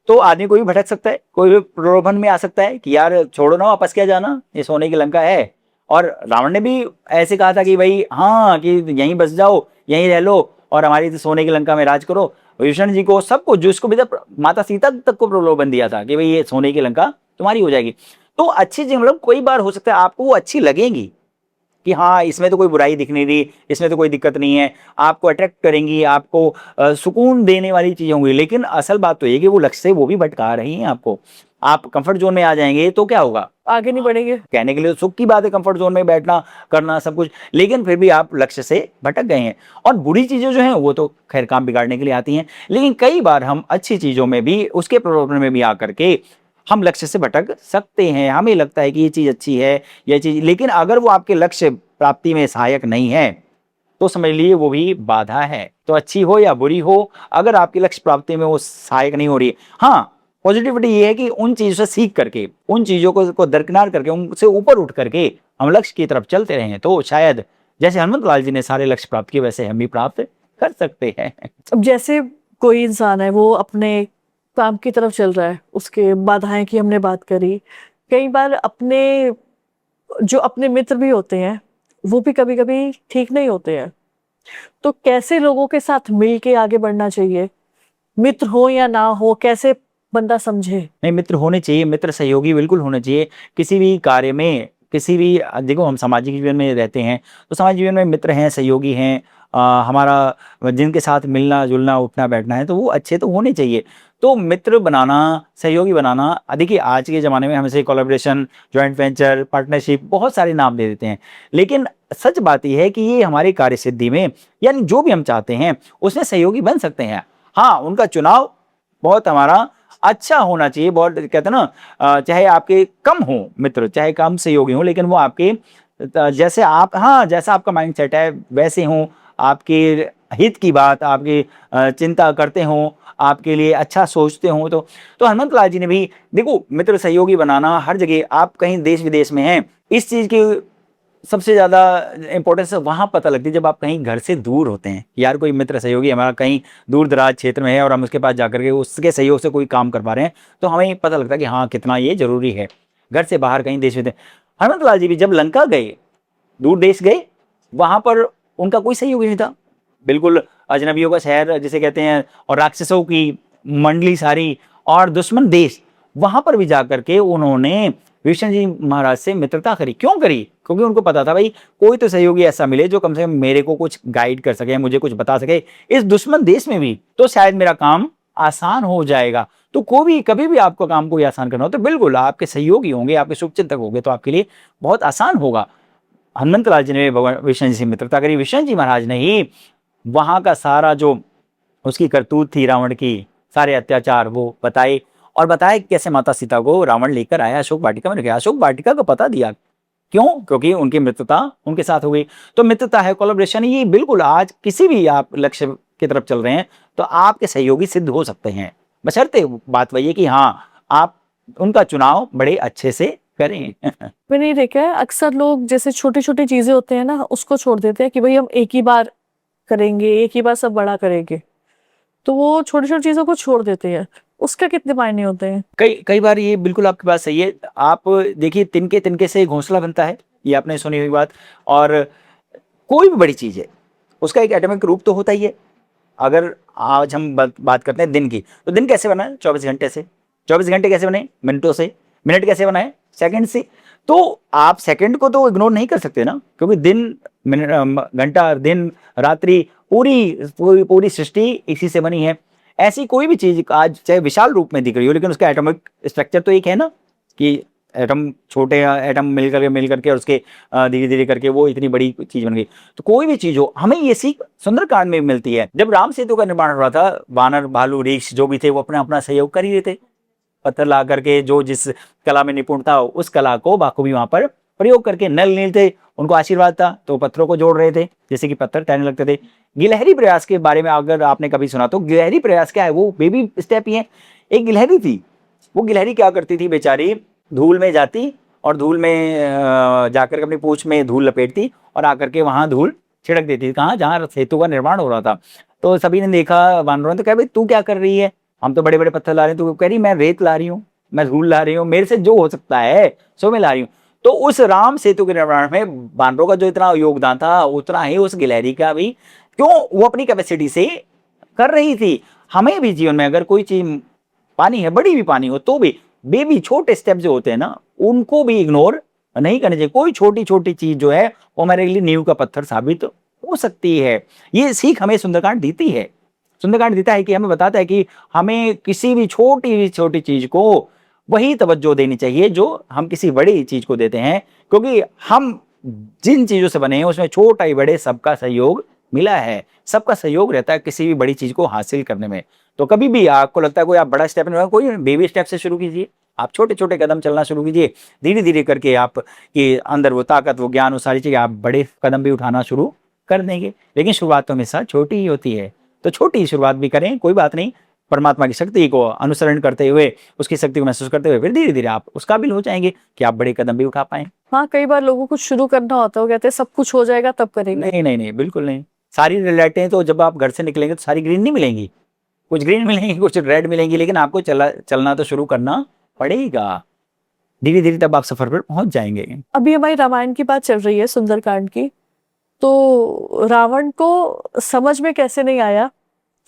Speaker 2: तो आदमी कोई भी भटक सकता है, कोई भी प्रलोभन में आ सकता है कि यार छोड़ो ना, वापस क्या जाना, ये सोने की लंका है। और रावण ने भी ऐसे कहा था कि भाई हाँ, कि यहीं बस जाओ, यहीं रह लो और हमारी सोने की लंका में राज करो। विभीषण जी को, सबको, जिसको भी तक, माता सीता तक को प्रलोभन दिया था कि भाई ये सोने की लंका तुम्हारी हो जाएगी। तो अच्छी चीज, मतलब कोई बार हो सकता है आपको वो अच्छी लगेंगी कि हाँ इसमें तो कोई बुराई दिख नहीं रही, इसमें तो कोई दिक्कत नहीं है, आपको अट्रैक्ट करेंगी, आपको सुकून देने वाली चीजें होंगी। लेकिन असल बात तो ये कि वो लक्ष्य से वो भी भटका रही हैं आपको। आप कंफर्ट जोन में आ जाएंगे तो क्या होगा,
Speaker 1: आगे नहीं बढ़ेंगे।
Speaker 2: कहने के लिए तो सुख की बात है कंफर्ट जोन में बैठना, करना सब कुछ, लेकिन फिर भी आप लक्ष्य से भटक गए हैं। और बुरी चीजें जो हैं वो तो खैर काम बिगाड़ने के लिए आती हैं, लेकिन कई बार हम अच्छी चीजों में भी, उसके प्रलोभन में भी आकर के हम लक्ष्य से भटक सकते हैं। हमें लगता है कि ये चीज अच्छी है, ये चीज, लेकिन अगर वो आपके लक्ष्य प्राप्ति में सहायक नहीं है तो समझ लीजिए वो भी बाधा है। तो अच्छी हो या बुरी हो, अगर आपके लक्ष्य प्राप्ति में वो सहायक नहीं हो रही है, हाँ, पॉजिटिविटी ये है कि उन चीजों से सीख करके, उन चीजों को दरकिनार करके, उनसे ऊपर उठ करके हम लक्ष्य की तरफ चलते रहें, तो शायद जैसे हनुमंत लाल जी ने सारे लक्ष्य प्राप्त किए, वैसे हम भी प्राप्त कर सकते हैं।
Speaker 1: अब जैसे कोई इंसान है, वो अपने काम की तरफ चल रहा है, उसके बाधाएं की हमने बात करी। कई बार अपने मित्र भी होते हैं, वो भी कभी कभी ठीक नहीं होते हैं। तो कैसे लोगों के साथ मिल के आगे बढ़ना चाहिए, मित्र हो या ना हो, कैसे बंदा समझे?
Speaker 2: नहीं, मित्र होने चाहिए, मित्र सहयोगी बिल्कुल होने चाहिए किसी भी कार्य में, किसी भी देखो हम सामाजिक जीवन में रहते हैं, तो सामाजिक जीवन में मित्र हैं, सहयोगी हैं, हमारा जिनके साथ मिलना जुलना उठना बैठना है, तो वो अच्छे तो होने चाहिए। तो मित्र बनाना, सहयोगी बनाना, देखिए आज के ज़माने में हम इसे कोलैबोरेशन, जॉइंट वेंचर, पार्टनरशिप बहुत सारे नाम दे देते हैं, लेकिन सच बात यह है कि ये हमारी कार्यसिद्धि में, यानी जो भी हम चाहते हैं उसमें सहयोगी बन सकते हैं। हाँ, उनका चुनाव बहुत हमारा अच्छा होना चाहिए। बहुत कहते हैं ना, चाहे आपके कम हो मित्र, चाहे कम सहयोगी हो, लेकिन वो आपके जैसे आप, हाँ, जैसा आपका माइंड सेट है वैसे हो, आपके हित की बात, आपकी चिंता करते हो, आपके लिए अच्छा सोचते हो। तो हनुमंत लाल जी ने भी देखो, मित्र सहयोगी बनाना हर जगह, आप कहीं देश विदेश में हैं, इस चीज की सबसे ज्यादा इंपॉर्टेंस वहां पता लगती है जब आप कहीं घर से दूर होते हैं। यार कोई मित्र सहयोगी हमारा कहीं दूर दराज क्षेत्र में है और हम उसके पास जाकर के उसके सहयोग से कोई काम कर पा रहे हैं, तो हमें पता लगता है कि हाँ कितना ये जरूरी है। घर से बाहर कहीं देश विदेश, हनुमंत लाल जी भी जब लंका गए, दूर देश गए, वहां पर उनका कोई सहयोगी नहीं था, बिल्कुल अजनबियों का शहर जिसे कहते हैं, और राक्षसों की मंडली सारी, और दुश्मन देश, वहां पर भी जाकर के उन्होंने विष्णु जी महाराज से मित्रता करी। क्यों करी? क्योंकि उनको पता था भाई कोई तो सहयोगी ऐसा मिले जो कम से कम मेरे को कुछ गाइड कर सके, मुझे कुछ बता सके इस दुश्मन देश में भी, तो शायद मेरा काम आसान हो जाएगा। तो कोई भी कभी भी आपको काम कोई आसान करना हो तो बिल्कुल आपके सहयोगी होंगे, आपके शुभचिंतक होंगे, तो आपके लिए बहुत आसान होगा। हनुमंत लाल जी ने भगवान विष्णु जी से मित्रता करी, विष्णु जी महाराज ने ही वहां का सारा जो उसकी करतूत थी, रावण की सारे अत्याचार वो बताए, और बताया कैसे माता सीता को रावण लेकर आया अशोक वाटिका में रखा, अशोक वाटिका का पता दिया। क्यों? क्योंकि उनकी मित्रता उनके साथ हो गई। तो मित्रता है, कोलैबोरेशन, ये बिल्कुल आज किसी भी आप लक्ष्य की तरफ चल रहे हैं तो आपके सहयोगी सिद्ध हो सकते हैं, बशर्ते बात वही है कि हाँ आप उनका चुनाव बड़े अच्छे से करें।
Speaker 1: मैंने ये देखा है, अक्सर लोग जैसे छोटी छोटी चीजें होते हैं ना, उसको छोड़ देते हैं कि भाई हम एक ही बार करेंगे, एक ही बार सब बड़ा करेंगे, तो वो छोटी छोटी चीजों को छोड़ देते हैं। उसका कितने मायने होते हैं?
Speaker 2: कई कई बार ये बिल्कुल आपकी बात सही है। आप देखिए, तिनके तिनके से घोंसला बनता है, ये आपने सुनी हुई बात। और कोई भी बड़ी चीज है उसका एक एटॉमिक रूप तो होता ही है। अगर आज हम बात करते हैं दिन की, तो दिन कैसे बना है? 24 घंटे से। 24 घंटे कैसे बने? मिनटों से। मिनट कैसे बना है? सेकंड से। तो आप सेकंड को तो इग्नोर नहीं कर सकते ना, क्योंकि दिन, मिनट, घंटा, दिन, रात्रि, पूरी पूरी पूरी सृष्टि इसी से बनी है। ऐसी कोई भी चीज आज चाहे विशाल रूप में दिख रही हो, लेकिन उसका एटॉमिक स्ट्रक्चर तो एक है ना, कि एटम, छोटे एटम मिल करके और उसके धीरे धीरे करके वो इतनी बड़ी चीज बन गई। तो कोई भी चीज हो, हमें ये सीख सुंदरकांड में मिलती है। जब राम सेतु का निर्माण हो रहा था, वानर, भालू, रीछ जो भी थे वो अपना अपना सहयोग कर ही रहे थे। पत्थर ला करके, जो जिस कला में निपुण था उस कला को बाखूबी वहां पर प्रयोग करके, नल नील थे, उनको आशीर्वाद था तो पत्थरों को जोड़ रहे थे जैसे कि पत्थर तैरने लगते थे। गिलहरी प्रयास के बारे में अगर आपने कभी सुना तो गिलहरी प्रयास क्या है? वो बेबी स्टेप ही है। एक गिलहरी थी, वो गिलहरी क्या करती थी बेचारी, धूल में जाती और धूल में जाकर अपनी पूंछ में धूल लपेटती और आकर के वहां धूल छिड़क देती थी। कहाँ? जहाँ सेतु का निर्माण हो रहा था। तो सभी ने देखा, वानरों ने तो कहा भाई तू क्या कर रही है, हम तो बड़े बड़े पत्थर ला रहे हैं, तो कह रही मैं रेत ला रही हूँ, मैं धूल ला रही हूँ, मेरे से जो हो सकता है सो मैं ला रही हूँ। तो उस राम सेतु के निर्माण में वानरों का जो इतना योगदान था, उतना ही उस गिलहरी का भी। क्यों? वो अपनी कैपेसिटी से कर रही थी। हमें भी जीवन में अगर कोई चीज पानी है, बड़ी भी पानी हो, तो भी बेबी छोटे स्टेप जो होते हैं ना, उनको भी इग्नोर नहीं करने चाहिए। कोई छोटी छोटी चीज जो है वो हमारे लिए नींव का पत्थर साबित हो सकती है। ये सीख हमें सुंदरकांड देती है। सुंदरकांड देता है कि हमें बताता है कि हमें किसी भी छोटी छोटी चीज को वही तवज्जो देनी चाहिए जो हम किसी बड़ी चीज को देते हैं, क्योंकि हम जिन चीजों से बने हैं उसमें छोटा ही बड़े सबका सहयोग मिला है। सबका सहयोग रहता है किसी भी बड़ी चीज को हासिल करने में। तो कभी भी आपको लगता है कोई आप बड़ा स्टेप नहीं, कोई बेबी स्टेप से शुरू कीजिए, आप छोटे छोटे कदम चलना शुरू कीजिए। धीरे धीरे करके आप के अंदर वो ताकत, वो ज्ञान, वो सारी चीजें, आप बड़े कदम भी उठाना शुरू कर देंगे। लेकिन शुरुआत तो हमेशा छोटी ही होती है, तो छोटी शुरुआत भी करें, कोई बात नहीं। परमात्मा की शक्ति को अनुसरण करते हुए, उसकी शक्ति को महसूस करते हुए, फिर धीरे धीरे आप उस काबिल हो जाएंगे कि आप बड़े कदम भी उठा पाएं।
Speaker 1: हाँ, कई बार लोगों को शुरू करना होता है, वो कहते हैं सब कुछ हो जाएगा तब करेंगे।
Speaker 2: नहीं नहीं नहीं, बिल्कुल नहीं। सारी लाइटें तो जब आप घर से निकलेंगे तो सारी ग्रीन नहीं मिलेंगी, कुछ ग्रीन मिलेंगी, कुछ रेड मिलेंगी, लेकिन आपको चलना तो शुरू करना पड़ेगा। धीरे धीरे तब आप सफर पर पहुंच जाएंगे।
Speaker 1: अभी हमारी रामायण की बात चल रही है, सुंदरकांड की, तो रावण को समझ में कैसे नहीं आया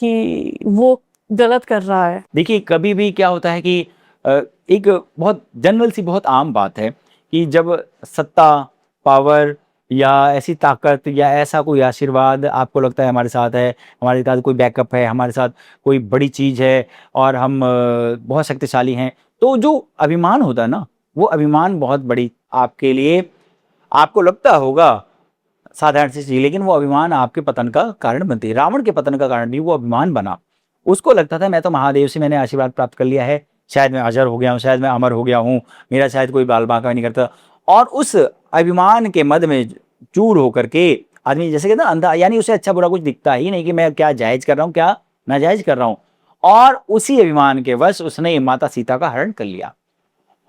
Speaker 1: कि वो गलत कर रहा है?
Speaker 2: देखिए, कभी भी क्या होता है कि एक बहुत जनरल सी बहुत आम बात है कि जब सत्ता, पावर या ऐसी ताकत या ऐसा कोई आशीर्वाद आपको लगता है हमारे साथ है, हमारे साथ कोई बैकअप है, हमारे साथ कोई बड़ी चीज़ है और हम बहुत शक्तिशाली हैं, तो जो अभिमान होता है ना, वो अभिमान बहुत बड़ी आपके लिए, आपको लगता होगा साधारण सी चीज़, लेकिन वो अभिमान आपके पतन का कारण बनती है। रावण के पतन का कारण नहीं, वो अभिमान बना। उसको लगता था मैं तो महादेव से मैंने आशीर्वाद प्राप्त कर लिया है, शायद मैं अजर हो गया हूँ, शायद मैं अमर हो गया हूँ, मेरा शायद कोई बाल बांका नहीं करता। और उस अभिमान के मद में चूर होकर के आदमी, जैसे कहते हैं अंधा, यानी उसे अच्छा बुरा कुछ दिखता ही नहीं कि मैं क्या जायज कर रहा हूँ, क्या नाजायज कर रहा हूँ। और उसी अभिमान के वश उसने माता सीता का हरण कर लिया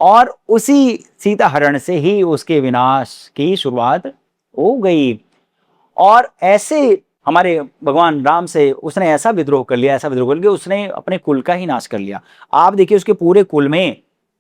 Speaker 2: और उसी सीता हरण से ही उसके विनाश की शुरुआत हो गई। और ऐसे हमारे भगवान राम से उसने ऐसा विद्रोह कर लिया, ऐसा विद्रोह कर लिया, उसने अपने कुल का ही नाश कर लिया। आप देखिए उसके पूरे कुल में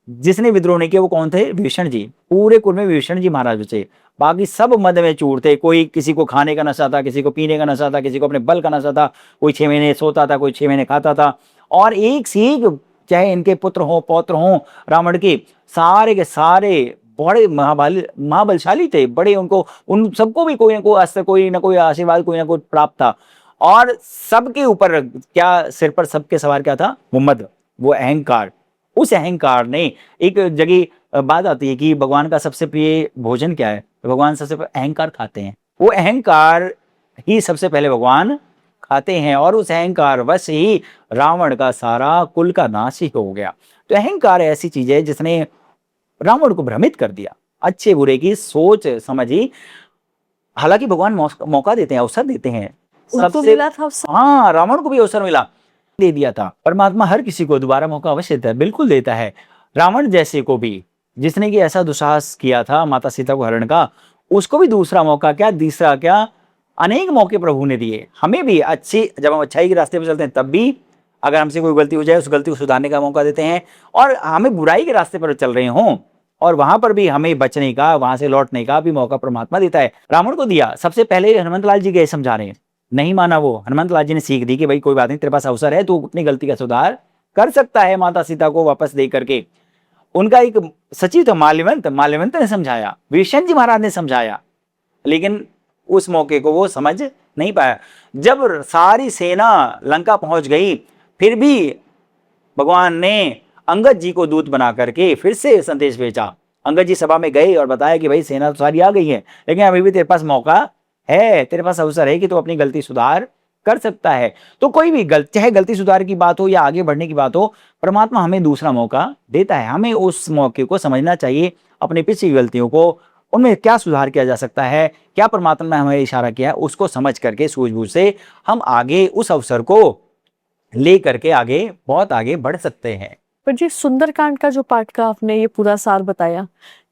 Speaker 2: जिसने विद्रोह नहीं किया वो कौन थे? विभीषण जी। पूरे कुल में विभीषण जी महाराज बचे, बाकी सब मद में चूर थे। कोई किसी को खाने का नशा था, किसी को पीने का नशा था, किसी को अपने बल का नशा था, कोई 6 महीने सोता था, कोई 6 महीने खाता था। और एक से एक, चाहे इनके पुत्र हो पौत्र हो रावण के सारे बड़े महाबलशाली थे, बड़े, उनको उन सबको भी कोई ना कोई अस्त्र, कोई ना कोई आशीर्वाद, कोई ना कोई प्राप्त था। और सबके ऊपर क्या, सिर पर सबके सवार क्या था? वो मद, वो अहंकार। उस अहंकार ने एक जगह बात आती है कि भगवान का सबसे प्रिय भोजन क्या है? तो भगवान सबसे पहले अहंकार खाते हैं। वो अहंकार ही सबसे पहले भगवान खाते हैं और उस अहंकार वश ही रावण का सारा कुल का नाश ही हो गया। तो अहंकार ऐसी चीज है जिसने रावण को भ्रमित कर दिया, अच्छे बुरे की सोच समझी। हालांकि भगवान मौका देते हैं, अवसर देते हैं।
Speaker 1: उनको मिला था अवसर।
Speaker 2: हाँ, रावण को भी अवसर मिला, दे दिया था। परमात्मा हर किसी को दोबारा मौका अवश्य देता है, बिल्कुल देता है। रावण जैसे को भी, जिसने कि ऐसा दुस्साहस किया था माता सीता को हरण का, उसको भी दूसरा मौका क्या, तीसरा क्या, अनेक मौके प्रभु ने दिए। हमें भी अच्छी, जब हम अच्छाई के रास्ते पर चलते हैं तब भी अगर हमसे कोई गलती हो जाए उस गलती को सुधारने का मौका देते हैं। और हमें बुराई के रास्ते पर चल रहे हों और वहां पर भी हमें बचने का, वहां से लौटने का भी मौका परमात्मा देता है। रावण को दिया। सबसे पहले हनुमंत लाल जी गए समझा रहे हैं, नहीं माना वो। हनुमंत लाल जी ने सीख दी कि भाई कोई बात नहीं, तेरे पास अवसर है, तू अपनी गलती का सुधार कर सकता है माता सीता को वापस दे करके। उनका एक सचिव था माल्यवंत ने समझाया, विभीषण जी महाराज ने समझाया, लेकिन उस मौके को वो समझ नहीं पाया। जब सारी सेना लंका पहुंच गई, फिर भी भगवान ने अंगद जी को दूत बना करके फिर से संदेश भेजा। अंगद जी सभा में गए और बताया कि भाई सेना तो सारी आ गई है, लेकिन अभी भी तेरे पास मौका है, तेरे पास अवसर है कि तू अपनी गलती सुधार कर सकता है। तो कोई भी चाहे गलती सुधार की बात हो या आगे बढ़ने की बात हो, परमात्मा हमें दूसरा मौका देता है। हमें उस मौके को समझना चाहिए, अपनी पिछली गलतियों को, उनमें क्या सुधार किया जा सकता है, क्या परमात्मा ने हमें इशारा किया है, उसको समझ करके सूझबूझ से हम आगे उस अवसर को ले करके आगे बहुत आगे बढ़ सकते हैं।
Speaker 1: पर जी सुंदरकांड का जो पाठ का आपने ये पूरा सार बताया,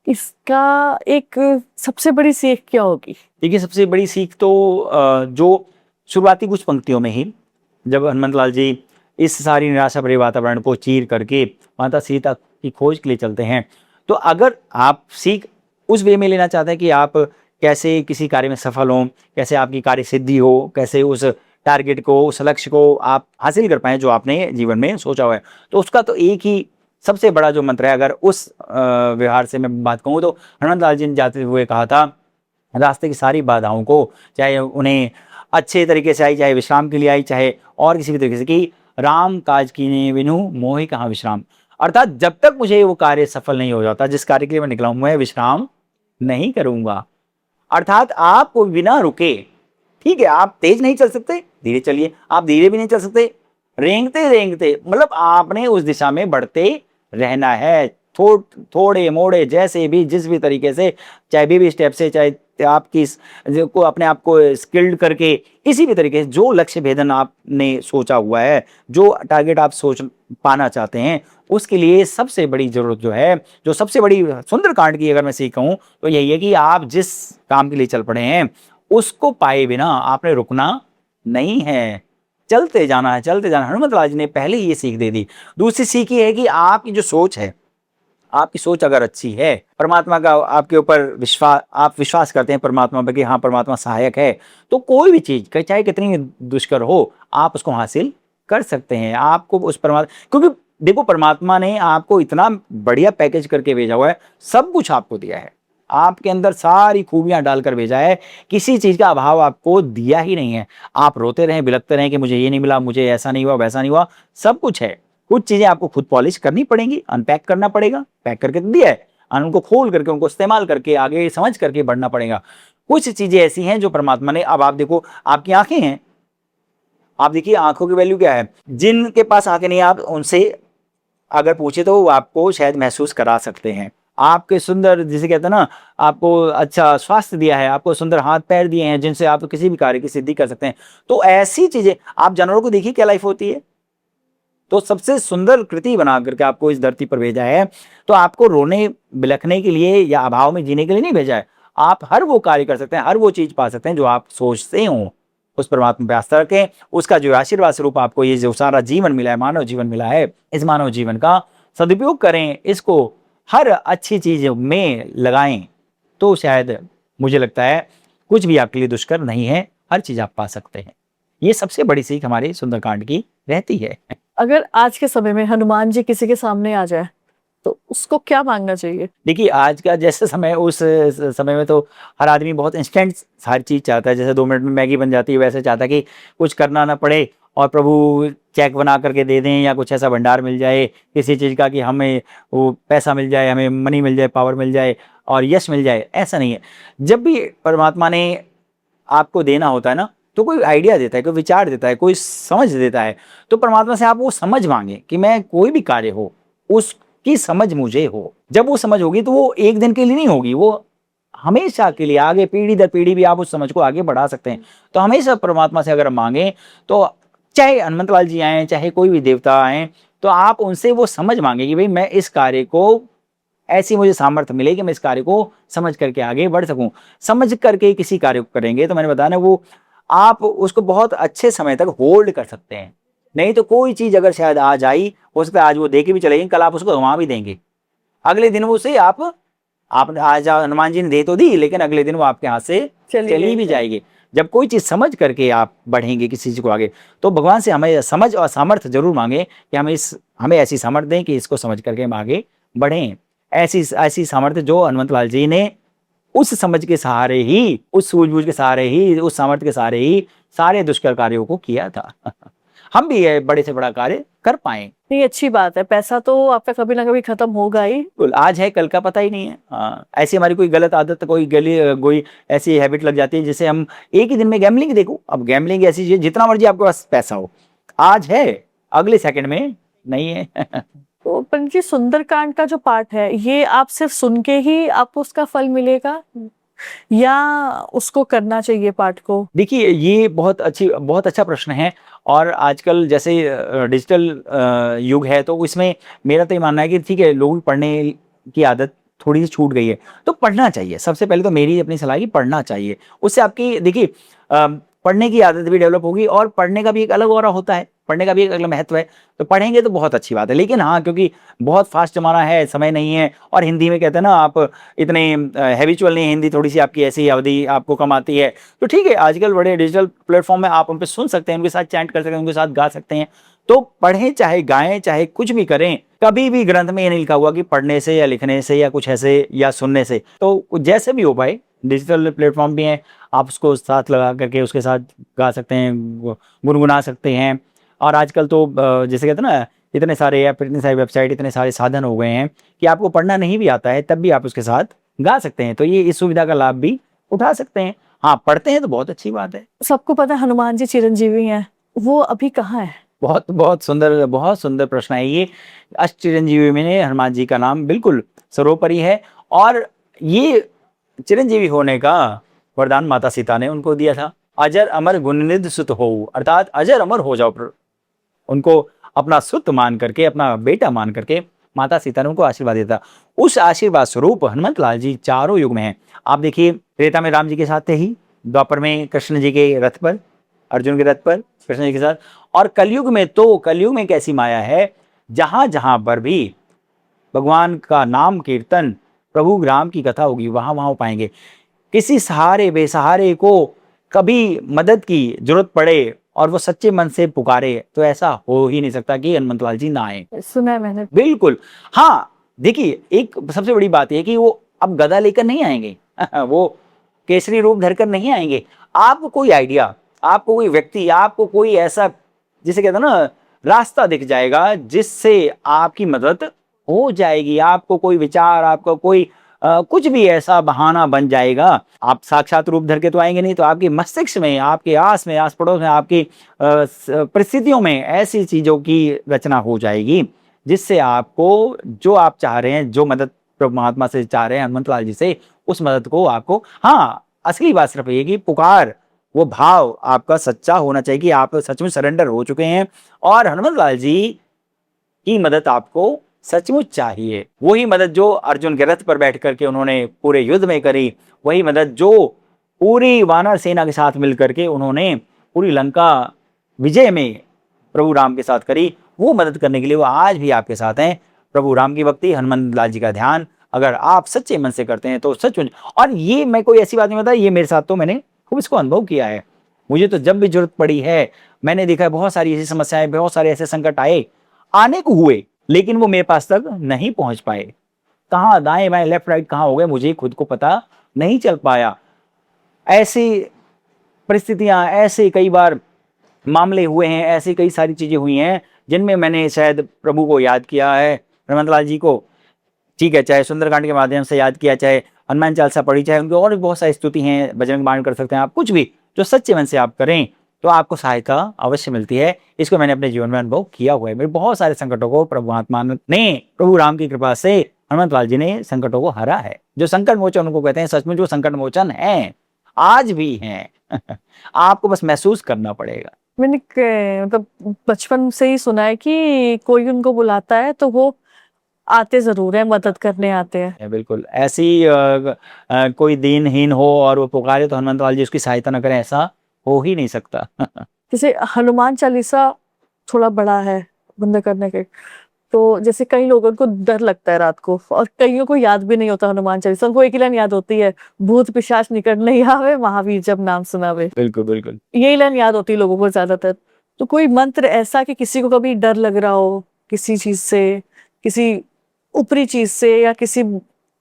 Speaker 1: इसका एक सबसे बड़ी सीख क्या होगी?
Speaker 2: देखिए, सबसे बड़ी सीख तो जो शुरुआती कुछ पंक्तियों में ही, जब हनुमंत लाल जी इस सारी निराशा भरे वातावरण को चीर करके माता सीता की खोज के लिए चलते हैं, तो अगर आप सीख उस वे में लेना चाहते हैं कि आप कैसे किसी कार्य में सफल हों, कैसे आपकी कार्य सिद्धि हो, कैसे उस टारगेट को, उस लक्ष्य को आप हासिल कर पाएं जो आपने जीवन में सोचा हुआ है, तो उसका तो एक ही सबसे बड़ा जो मंत्र है, अगर उस व्यवहार से मैं बात कहूँ तो हनुमंत लाल जी ने जाते हुए कहा था, रास्ते की सारी बाधाओं को, चाहे उन्हें अच्छे तरीके से आई, चाहे विश्राम के लिए आई, चाहे और किसी भी तरीके से, कि राम काज कीने बिनु मोहि कहाँ विश्राम। अर्थात जब तक मुझे वो कार्य सफल नहीं हो जाता जिस कार्य के लिए मैं निकला हूं, मैं विश्राम नहीं करूंगा। अर्थात आप बिना रुके, ठीक है, आप तेज नहीं चल सकते, धीरे चलिए, आप धीरे भी नहीं चल सकते, रेंगते रेंगते, मतलब आपने उस दिशा में बढ़ते रहना है। थोड़े मोड़े जैसे भी, जिस भी तरीके से, चाहे बेबी स्टेप से, चाहे आपकी को अपने आप को स्किल्ड करके, किसी भी तरीके से जो लक्ष्य भेदन आपने सोचा हुआ है, जो टारगेट आप सोच पाना चाहते हैं, उसके लिए सबसे बड़ी जरूरत जो है, जो सबसे बड़ी सुंदरकांड की अगर मैं सही कहूं तो यही है कि आप जिस काम के लिए चल पड़े हैं उसको पाए बिना आपने रुकना नहीं है, चलते जाना है, चलते जाना। हनुमत लाल जी ने पहले ही ये सीख दे दी। दूसरी सीख ये है कि आपकी जो सोच है आपकी सोच अगर अच्छी है, परमात्मा का आपके ऊपर विश्वास, आप विश्वास करते हैं परमात्मा पे कि हाँ परमात्मा सहायक है, तो कोई भी चीज चाहे कितनी दुष्कर हो आप उसको हासिल कर सकते हैं। आपको उस परमात्मा, क्योंकि देखो परमात्मा ने आपको इतना बढ़िया पैकेज करके भेजा हुआ है, सब कुछ आपको दिया है, आपके अंदर सारी खूबियां डालकर भेजा है, किसी चीज का अभाव आपको दिया ही नहीं है। आप रोते रहें, बिलखते रहें कि मुझे ये नहीं मिला, मुझे ऐसा नहीं हुआ, वैसा नहीं हुआ, सब कुछ है। कुछ चीजें आपको खुद पॉलिश करनी पड़ेंगी, अनपैक करना पड़ेगा, पैक करके तो दिया है, उनको खोल करके उनको इस्तेमाल करके आगे समझ करके बढ़ना पड़ेगा। कुछ चीजें ऐसी हैं जो परमात्मा ने, अब आप देखो आपकी आंखें हैं, आप देखिए आंखों की वैल्यू क्या है, जिनके पास आंखें नहीं आप उनसे अगर पूछे तो वो आपको शायद महसूस करा सकते हैं। आपके सुंदर, जिसे कहते हैं ना, आपको अच्छा स्वास्थ्य दिया है, आपको सुंदर हाथ पैर दिए हैं जिनसे आप किसी भी कार्य की सिद्धि कर सकते हैं। तो ऐसी चीजें, आप जानवरों को देखिए क्या लाइफ होती है, तो सबसे सुंदर कृति बना करके आपको इस धरती पर भेजा है, तो आपको रोने बिलखने के लिए या अभाव में जीने के लिए नहीं भेजा है। आप हर वो कार्य कर सकते हैं, हर वो चीज पा सकते हैं जो आप सोचते हो। उस परमात्मा पे आस्था रखें, उसका जो आशीर्वाद स्वरूप आपको ये जो सारा जीवन मिला है, मानव जीवन मिला है, इस मानव जीवन का सदुपयोग करें, इसको हर अच्छी चीज में लगाएं, तो शायद मुझे लगता है कुछ भी आपके लिए दुष्कर नहीं है, हर चीज आप पा सकते हैं। ये सबसे बड़ी सीख हमारी सुंदरकांड की रहती है।
Speaker 1: अगर आज के समय में हनुमान जी किसी के सामने आ जाए तो उसको क्या मांगना चाहिए?
Speaker 2: देखिए आज का जैसे समय, उस समय में तो हर आदमी बहुत इंस्टेंट हर चीज चाहता है, जैसे 2 मिनट में मैगी बन जाती है, वैसे चाहता है कि कुछ करना ना पड़े और प्रभु चेक बना करके दे दें, या कुछ ऐसा भंडार मिल जाए किसी चीज का कि हमें वो पैसा मिल जाए, हमें मनी मिल जाए, पावर मिल जाए और यश मिल जाए। ऐसा नहीं है। जब भी परमात्मा ने आपको देना होता है ना, तो कोई आइडिया देता है, कोई विचार देता है, कोई समझ देता है, तो परमात्मा से आप वो समझ मांगे कि मैं कोई भी कार्य हो उसकी समझ मुझे हो। जब वो समझ होगी तो वो एक दिन के लिए नहीं होगी, वो हमेशा के लिए, आगे पीढ़ी दर पीढ़ी भी आप उस समझ को आगे बढ़ा सकते हैं। तो हमेशा परमात्मा से अगर हम मांगे, तो चाहे हनुमंत लाल जी आए, चाहे कोई भी देवता आए, तो आप उनसे वो समझ मांगे कि भाई मैं इस कार्य को, ऐसी मुझे सामर्थ्य मिले कि मैं इस कार्य को समझ करके आगे बढ़ सकूं। समझ करके किसी कार्य को करेंगे तो मैंने बताया ना, वो आप उसको बहुत अच्छे समय तक होल्ड कर सकते हैं। नहीं तो कोई चीज अगर शायद आज आई, हो सकता है आज वो दे के भी चलेगी, कल आप उसको गंवा भी देंगे, अगले दिन वो से आप आज हनुमान जी ने दे तो दी, लेकिन अगले दिन वो आपके हाथ से चली भी जाएगी। जब कोई चीज समझ करके आप बढ़ेंगे किसी चीज को आगे, तो भगवान से हमें समझ और सामर्थ्य जरूर मांगे कि हमें ऐसी सामर्थ्य दें कि इसको समझ करके हम आगे बढ़ें। ऐसी ऐसी सामर्थ्य जो हनुमंत लाल जी ने उस समझ के सहारे ही, उस सूझबूझ के सहारे ही, उस सामर्थ्य के सहारे ही सारे दुष्कर कार्यों को किया था। हम भी ये बड़े से बड़ा कार्य कर पाए।
Speaker 1: नहीं, अच्छी बात है। पैसा तो आपका कभी ना कभी खत्म होगा ही,
Speaker 2: आज है कल का पता ही नहीं है। हाँ, ऐसी हमारी कोई गलत आदत, कोई ऐसी हैबिट लग जाती है जिसे हम एक ही दिन में गैम्बलिंग, देखो अब गैम्बलिंग ऐसी चीज, जितना मर्जी आपके पास पैसा हो, आज है अगले सेकंड में नहीं है।
Speaker 1: तो पंडित जी, सुंदरकांड का जो पाठ है, ये आप सिर्फ सुन के ही आपको उसका फल मिलेगा या उसको करना चाहिए पाठ को?
Speaker 2: देखिए ये बहुत अच्छा प्रश्न है। और आजकल जैसे डिजिटल युग है, तो इसमें मेरा तो ये मानना है कि ठीक है, लोगों की पढ़ने की आदत थोड़ी सी छूट गई है, तो पढ़ना चाहिए। सबसे पहले तो मेरी अपनी सलाह है कि पढ़ना चाहिए। उससे आपकी देखिए पढ़ने की आदत भी डेवलप होगी, और पढ़ने का भी एक अलग ऑरा होता है, पढ़ने का भी एक अलग महत्व है। तो पढ़ेंगे तो बहुत अच्छी बात है। लेकिन हाँ, क्योंकि बहुत फास्ट जमाना है, समय नहीं है, और हिंदी में कहते हैं ना, आप इतने हैबिचुअल नहीं, हिंदी थोड़ी सी आपकी ऐसी अवधि आपको कम आती है, तो ठीक है, आजकल बड़े डिजिटल प्लेटफॉर्म में आप उन पर सुन सकते हैं, उनके साथ चैंट कर सकते हैं, उनके साथ गा सकते हैं। तो पढ़ें, चाहे गाएं, चाहे कुछ भी करें, कभी भी ग्रंथ में ये नहीं लिखा हुआ कि पढ़ने से या लिखने से या कुछ ऐसे या सुनने से। तो जैसे भी हो पाए, डिजिटल प्लेटफॉर्म भी हैं, आप उसको साथ लगा करके उसके साथ गा सकते हैं, गुनगुना सकते हैं। और आजकल तो जैसे कहते हैं ना, इतने सारे ऐप, इतनी सारी वेबसाइट, इतने सारे साधन हो गए हैं कि आपको पढ़ना नहीं भी आता है तब भी आप उसके साथ गा सकते हैं। तो ये इस सुविधा का लाभ भी उठा सकते हैं। हाँ, पढ़ते हैं तो बहुत अच्छी बात है।
Speaker 1: सबको पता है हनुमान जी चिरंजीवी हैं, वो अभी कहाँ है?
Speaker 2: बहुत सुंदर प्रश्न है ये। अष्ट चिरंजीवी में हनुमान जी का नाम बिल्कुल सर्वोपरि है, और ये चिरंजीवी होने का वरदान माता सीता ने उनको दिया था। अजर अमर गुणनिधि सुत हो, अर्थात अजर अमर हो जाओ। उनको अपना सुत मान करके, अपना बेटा मान करके माता सीता ने उनको आशीर्वाद दिया था। उस आशीर्वाद स्वरूप हनुमंत लाल जी चारों युग में हैं। आप देखिए, त्रेता में राम जी के साथ थे ही, द्वापर में कृष्ण जी के रथ पर, अर्जुन के रथ पर कृष्ण जी के साथ, और कलयुग में तो, कलयुग में कैसी माया है, जहां जहां पर भी भगवान का नाम कीर्तन, प्रभु राम की कथा होगी, वहाँ वहाँ पाएंगे। किसी सहारे बेसहारे को कभी मदद की जरूरत पड़े और वो सच्चे मन से पुकारे, तो ऐसा हो ही नहीं सकता कि हनुमंतलाल जी ना आए।
Speaker 1: सुना है मैंने।
Speaker 2: बिल्कुल। हाँ, देखिए एक सबसे बड़ी बात यह कि वो अब गदा लेकर नहीं आएंगे वो केसरी रूप धरकर नहीं आएंगे। आपको कोई आइडिया, आपको कोई व्यक्ति, आपको कोई ऐसा, जिसे कहते हैं ना, रास्ता दिख जाएगा जिससे आपकी मदद हो जाएगी। आपको कोई विचार, आपको कोई कुछ भी ऐसा बहाना बन जाएगा। आप साक्षात रूप धर के तो आएंगे नहीं, तो आपके मस्तिष्क में, आपके आस में, आस पड़ोस में, आपकी परिस्थितियों में ऐसी चीजों की रचना हो जाएगी जिससे आपको जो आप चाह रहे हैं, जो मदद प्रभु महात्मा से चाह रहे हैं, हनुमंतलाल जी से, उस मदद को आपको, हाँ, असली बात सिर्फ ये कि पुकार, वो भाव आपका सच्चा होना चाहिए कि आप सच में सरेंडर हो चुके हैं और हनुमंतलाल जी की मदद आपको सचमुच चाहिए। वही मदद जो अर्जुन के रथ पर बैठ करके उन्होंने पूरे युद्ध में करी, वही मदद जो पूरी वानर सेना के साथ मिलकर के उन्होंने पूरी लंका विजय में प्रभु राम के साथ करी, वो मदद करने के लिए वो आज भी आपके साथ हैं। प्रभु राम की भक्ति, हनुमंतलाल जी का ध्यान अगर आप सच्चे मन से करते हैं तो सचमुच, और ये मैं कोई ऐसी बात नहीं बता, ये मेरे साथ तो मैंने खूब इसको अनुभव किया है। मुझे तो जब भी जरूरत पड़ी है, मैंने देखा है बहुत सारी ऐसी समस्याएं, बहुत सारे ऐसे संकट आए, आने को हुए, लेकिन वो मेरे पास तक नहीं पहुंच पाए। कहाँ दाएं बाएं लेफ्ट राइट कहाँ हो गए, मुझे खुद को पता नहीं चल पाया। ऐसी परिस्थितियां, ऐसे कई बार मामले हुए हैं, ऐसी कई सारी चीजें हुई हैं जिनमें मैंने शायद प्रभु को याद किया है, हनुमंतलाल जी को, ठीक है, चाहे सुंदरकांड के माध्यम से याद किया, चाहे हनुमान चालीसा पढ़ी, चाहे उनकी और भी बहुत सारी स्तुति हैं, बजरंग बाण कर सकते हैं आप, कुछ भी जो सच्चे मन से आप करें तो आपको सहायता अवश्य मिलती है। इसको मैंने अपने जीवन में अनुभव किया हुआ है। मेरे बहुत सारे संकटों को प्रभु महात्मा ने, प्रभु राम की कृपा से, हनुमंतलाल जी ने संकटों को हरा है। जो संकट मोचन उनको कहते हैं, सचमुच वो संकट मोचन है, आज भी हैं आपको बस महसूस करना पड़ेगा।
Speaker 1: मैंने मतलब बचपन से ही सुना है कि कोई उनको बुलाता है तो वो आते जरूर है, मदद करने आते हैं।
Speaker 2: बिल्कुल ऐसी कोई दीनहीन हो और वो पुकारे तो हनुमंतलाल जी उसकी सहायता न करें, ऐसा हो ही नहीं सकता
Speaker 1: जैसे हनुमान चालीसा थोड़ा बड़ा है बंद करने के, तो जैसे कई लोगों को डर लगता है रात को, और कईयों को याद भी नहीं होता हनुमान चालीसा, उनको एक ही लाइन याद होती है, भूत पिशाच निकट नहीं आवे, महावीर जब नाम सुनावे।
Speaker 2: बिल्कुल बिल्कुल,
Speaker 1: यही लाइन याद होती है लोगों को ज्यादातर। तो कोई मंत्र ऐसा कि किसी को कभी डर लग रहा हो किसी चीज से, किसी ऊपरी चीज से या किसी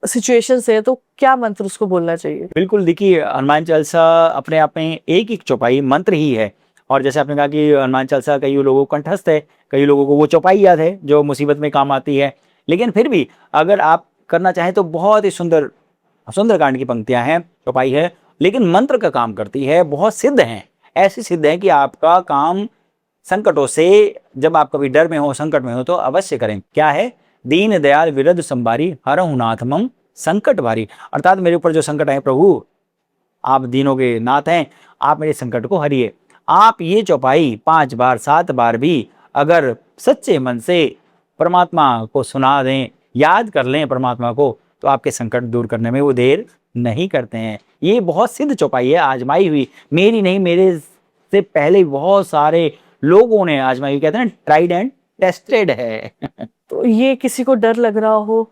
Speaker 1: सिचुएशन से, तो क्या मंत्र उसको बोलना चाहिए?
Speaker 2: बिल्कुल। देखिए हनुमान चालीसा अपने आप में एक एक चौपाई मंत्र ही है, और जैसे आपने कहा कि हनुमान चालीसा कई लोगों को कंठस्थ है, कई लोगों को वो चौपाई याद है जो मुसीबत में काम आती है, लेकिन फिर भी अगर आप करना चाहें तो बहुत ही सुंदर सुंदरकांड की पंक्तियां हैं, चौपाई है, लेकिन मंत्र का काम करती है, बहुत सिद्ध हैं, ऐसी सिद्ध है कि आपका काम संकटों से, जब आप कभी डर में हो, संकट में हो, तो अवश्य करें। क्या है? दीन दयाल विरद संबारी, हरहु नाथ मम संकट भारी। अर्थात मेरे ऊपर जो संकट आए, प्रभु आप दीनों के नाथ हैं, आप मेरे संकट को हरिए। आप ये चौपाई 5 बार 7 बार भी अगर सच्चे मन से परमात्मा को सुना दें, याद कर लें परमात्मा को, तो आपके संकट दूर करने में वो देर नहीं करते हैं। ये बहुत सिद्ध चौपाई है, आजमाई हुई, मेरी नहीं, मेरे से पहले बहुत सारे लोगों ने आजमाई हुई, कहते हैं ट्राइड एंड टेस्टेड है
Speaker 1: तो ये किसी को डर लग रहा हो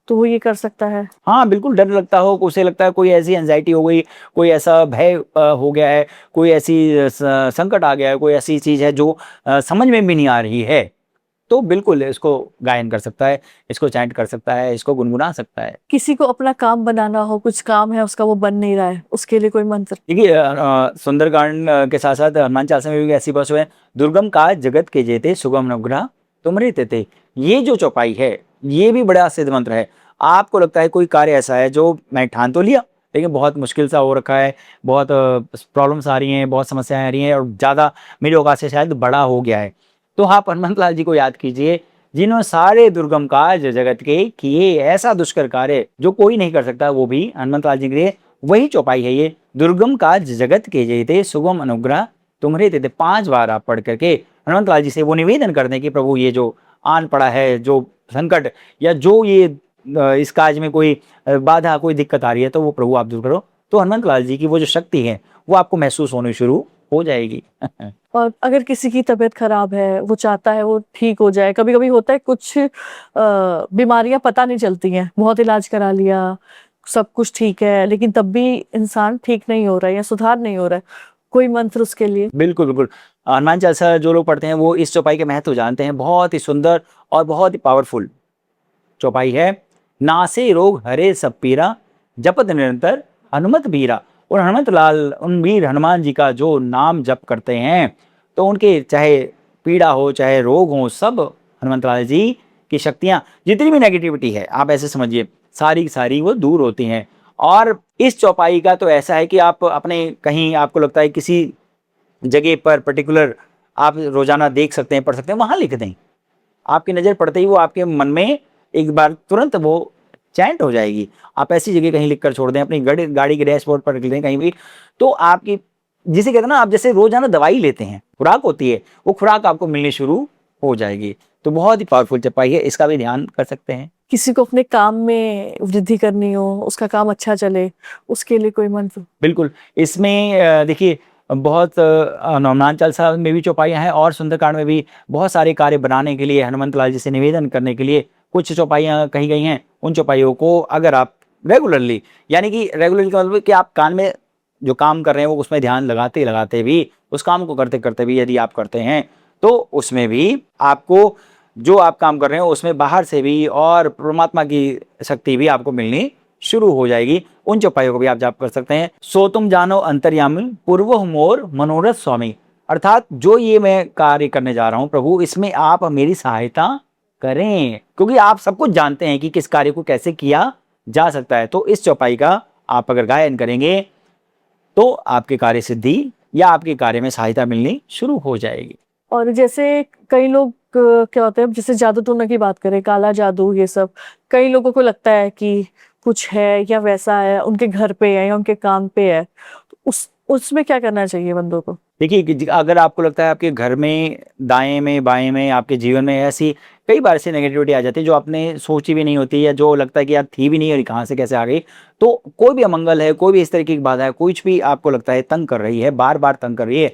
Speaker 1: तो वो ये कर सकता है?
Speaker 2: हाँ बिल्कुल, डर लगता हो, उसे लगता है कोई ऐसी एंजाइटी हो गई, कोई ऐसा भय हो गया है, कोई ऐसी संकट आ गया है, कोई ऐसी चीज है जो समझ में भी नहीं आ रही है, तो बिल्कुल इसको गायन कर सकता है, इसको चैंट कर सकता है, इसको गुनगुना सकता है।
Speaker 1: किसी को अपना काम बनाना हो, कुछ काम है उसका, वो बन नहीं रहा है, उसके लिए कोई मंत्र?
Speaker 2: देखिए सुंदरकांड के साथ साथ हनुमान चालीसा में भी ऐसी बात है, दुर्गम काज जगत के जेते, सुगम अनुग्रह तुमरे तेते। ये जो चौपाई है ये भी बड़ा सिद्ध मंत्र है। आपको लगता है कोई कार्य ऐसा है जो मैं ठान तो लिया, लेकिन बहुत मुश्किल सा हो रखा है, बहुत प्रॉब्लम्स आ रही हैं, बहुत समस्याएं आ रही हैं, और ज़्यादा मेरे औकात से शायद बड़ा हो गया है, तो आप हनुमंतलाल जी को याद कीजिए, जिन्होंने सारे दुर्गम काज जगत के किए, ऐसा दुष्कर कार्य जो कोई नहीं कर सकता, वो भी हनुमंतलाल जी के लिए वही चौपाई है। ये दुर्गम काज जगत के जेते, सुगम अनुग्रह तुम्हारे तेते। 5 बार आप पढ़ करके हनुमंतलाल जी से वो निवेदन कर दें कि प्रभु ये जो आन पड़ा है, जो संकट या जो ये इस काज में कोई बाधा, कोई दिक्कत आ रही है, तो वो प्रभु आप दूर करो। तो हनुमंतलाल जी की वो जो शक्ति है वो आपको महसूस होनी शुरू हो जाएगी।
Speaker 1: और अगर किसी की तबीयत खराब है, वो चाहता है वो ठीक हो जाए, कभी-कभी होता है कुछ बीमारियाँ पता नहीं चलती हैं, बहुत इलाज करा लिया, सब कुछ ठीक है, लेकिन तब भी इंसान ठीक नहीं हो रहा है या सुधार नहीं हो रहा है, कोई मंत्र उसके लिए?
Speaker 2: बिल्कुल, बिल्कुल। हनुमान चालीसा जो लोग पढ़ते हैं वो इस चौपाई के महत्व जानते हैं। बहुत ही सुंदर और बहुत ही पावरफुल चौपाई है। नासे रोग हरे सब पीरा, जपत निरंतर हनुमत बीरा। और हनुमत लाल उन वीर हनुमान जी का जो नाम जप करते हैं तो उनके चाहे पीड़ा हो चाहे रोग हो, सब हनुमत लाल जी की शक्तियां, जितनी भी नेगेटिविटी है आप ऐसे समझिए सारी की सारी वो दूर होती हैं। और इस चौपाई का तो ऐसा है कि आप अपने कहीं आपको लगता है किसी जगह पर पर्टिकुलर आप रोजाना देख सकते हैं, पढ़ सकते हैं, वहां लिख दें। आपकी नज़र पड़ते ही वो आपके मन में एक बार तुरंत वो चैंट हो जाएगी। आप ऐसी जगह कहीं लिख कर छोड़ दें, अपनी गाड़ी के डैशबोर्ड पर लिख दें कहीं भी, तो आपकी, जिसे कहते हैं ना, आप जैसे रोजाना दवाई लेते हैं, खुराक होती है, वो खुराक आपको मिलनी शुरू हो जाएगी। तो बहुत ही पावरफुल चपाई है, इसका भी ध्यान कर सकते हैं।
Speaker 1: किसी को अपने काम में वृद्धि करनी हो, उसका काम अच्छा चले, उसके लिए कोई मंत्र?
Speaker 2: बिल्कुल। इसमें देखिए बहुत हनुमान चालीसा में भी चौपाइयाँ हैं और सुंदरकांड में भी बहुत सारे कार्य बनाने के लिए, हनुमंत लाल जी से निवेदन करने के लिए कुछ चौपाइयाँ कही गई हैं। उन चौपाइयों को अगर आप रेगुलरली, यानी कि रेगुलरली का मतलब कि आप कान में जो काम कर रहे हैं वो उसमें ध्यान लगाते लगाते भी, उस काम को करते करते भी यदि आप करते हैं तो उसमें भी आपको, जो आप काम कर रहे हैं उसमें बाहर से भी और परमात्मा की शक्ति भी आपको मिलनी शुरू हो जाएगी। उन चौपाइयों को भी आप जाप कर सकते हैं। सो तुम जानो अंतर्यामी पूर्व मोर मनोरथ स्वामी, अर्थात जो ये मैं कार्य करने जा रहा हूं प्रभु, इसमें आप मेरी सहायता करें, क्योंकि आप सब कुछ जानते हैं कि किस कार्य को कैसे किया जा सकता है। तो इस चौपाई का आप अगर गायन करेंगे तो आपके कार्य सिद्धि या आपके कार्य में सहायता मिलनी शुरू हो जाएगी।
Speaker 1: और जैसे कई लोग क्या होता है, जैसे जादू टोना की बात करें, काला जादू, ये सब कई लोगों को लगता है कि कुछ है या वैसा है, उनके घर पे है या उनके काम पे है, तो उसमें क्या करना चाहिए बंदों को?
Speaker 2: देखिए कि अगर आपको लगता है आपके घर में, दाएं में, बाएं में, आपके जीवन में ऐसी कई बार ऐसी नेगेटिविटी आ जाती है जो आपने सोची भी नहीं होती, या जो लगता है कि यार थी भी नहीं और ये कहाँ से कैसे आ गई, तो कोई भी अमंगल है, कोई भी इस तरीके की बाधा है, कुछ भी आपको लगता है तंग कर रही है, बार बार तंग कर रही है,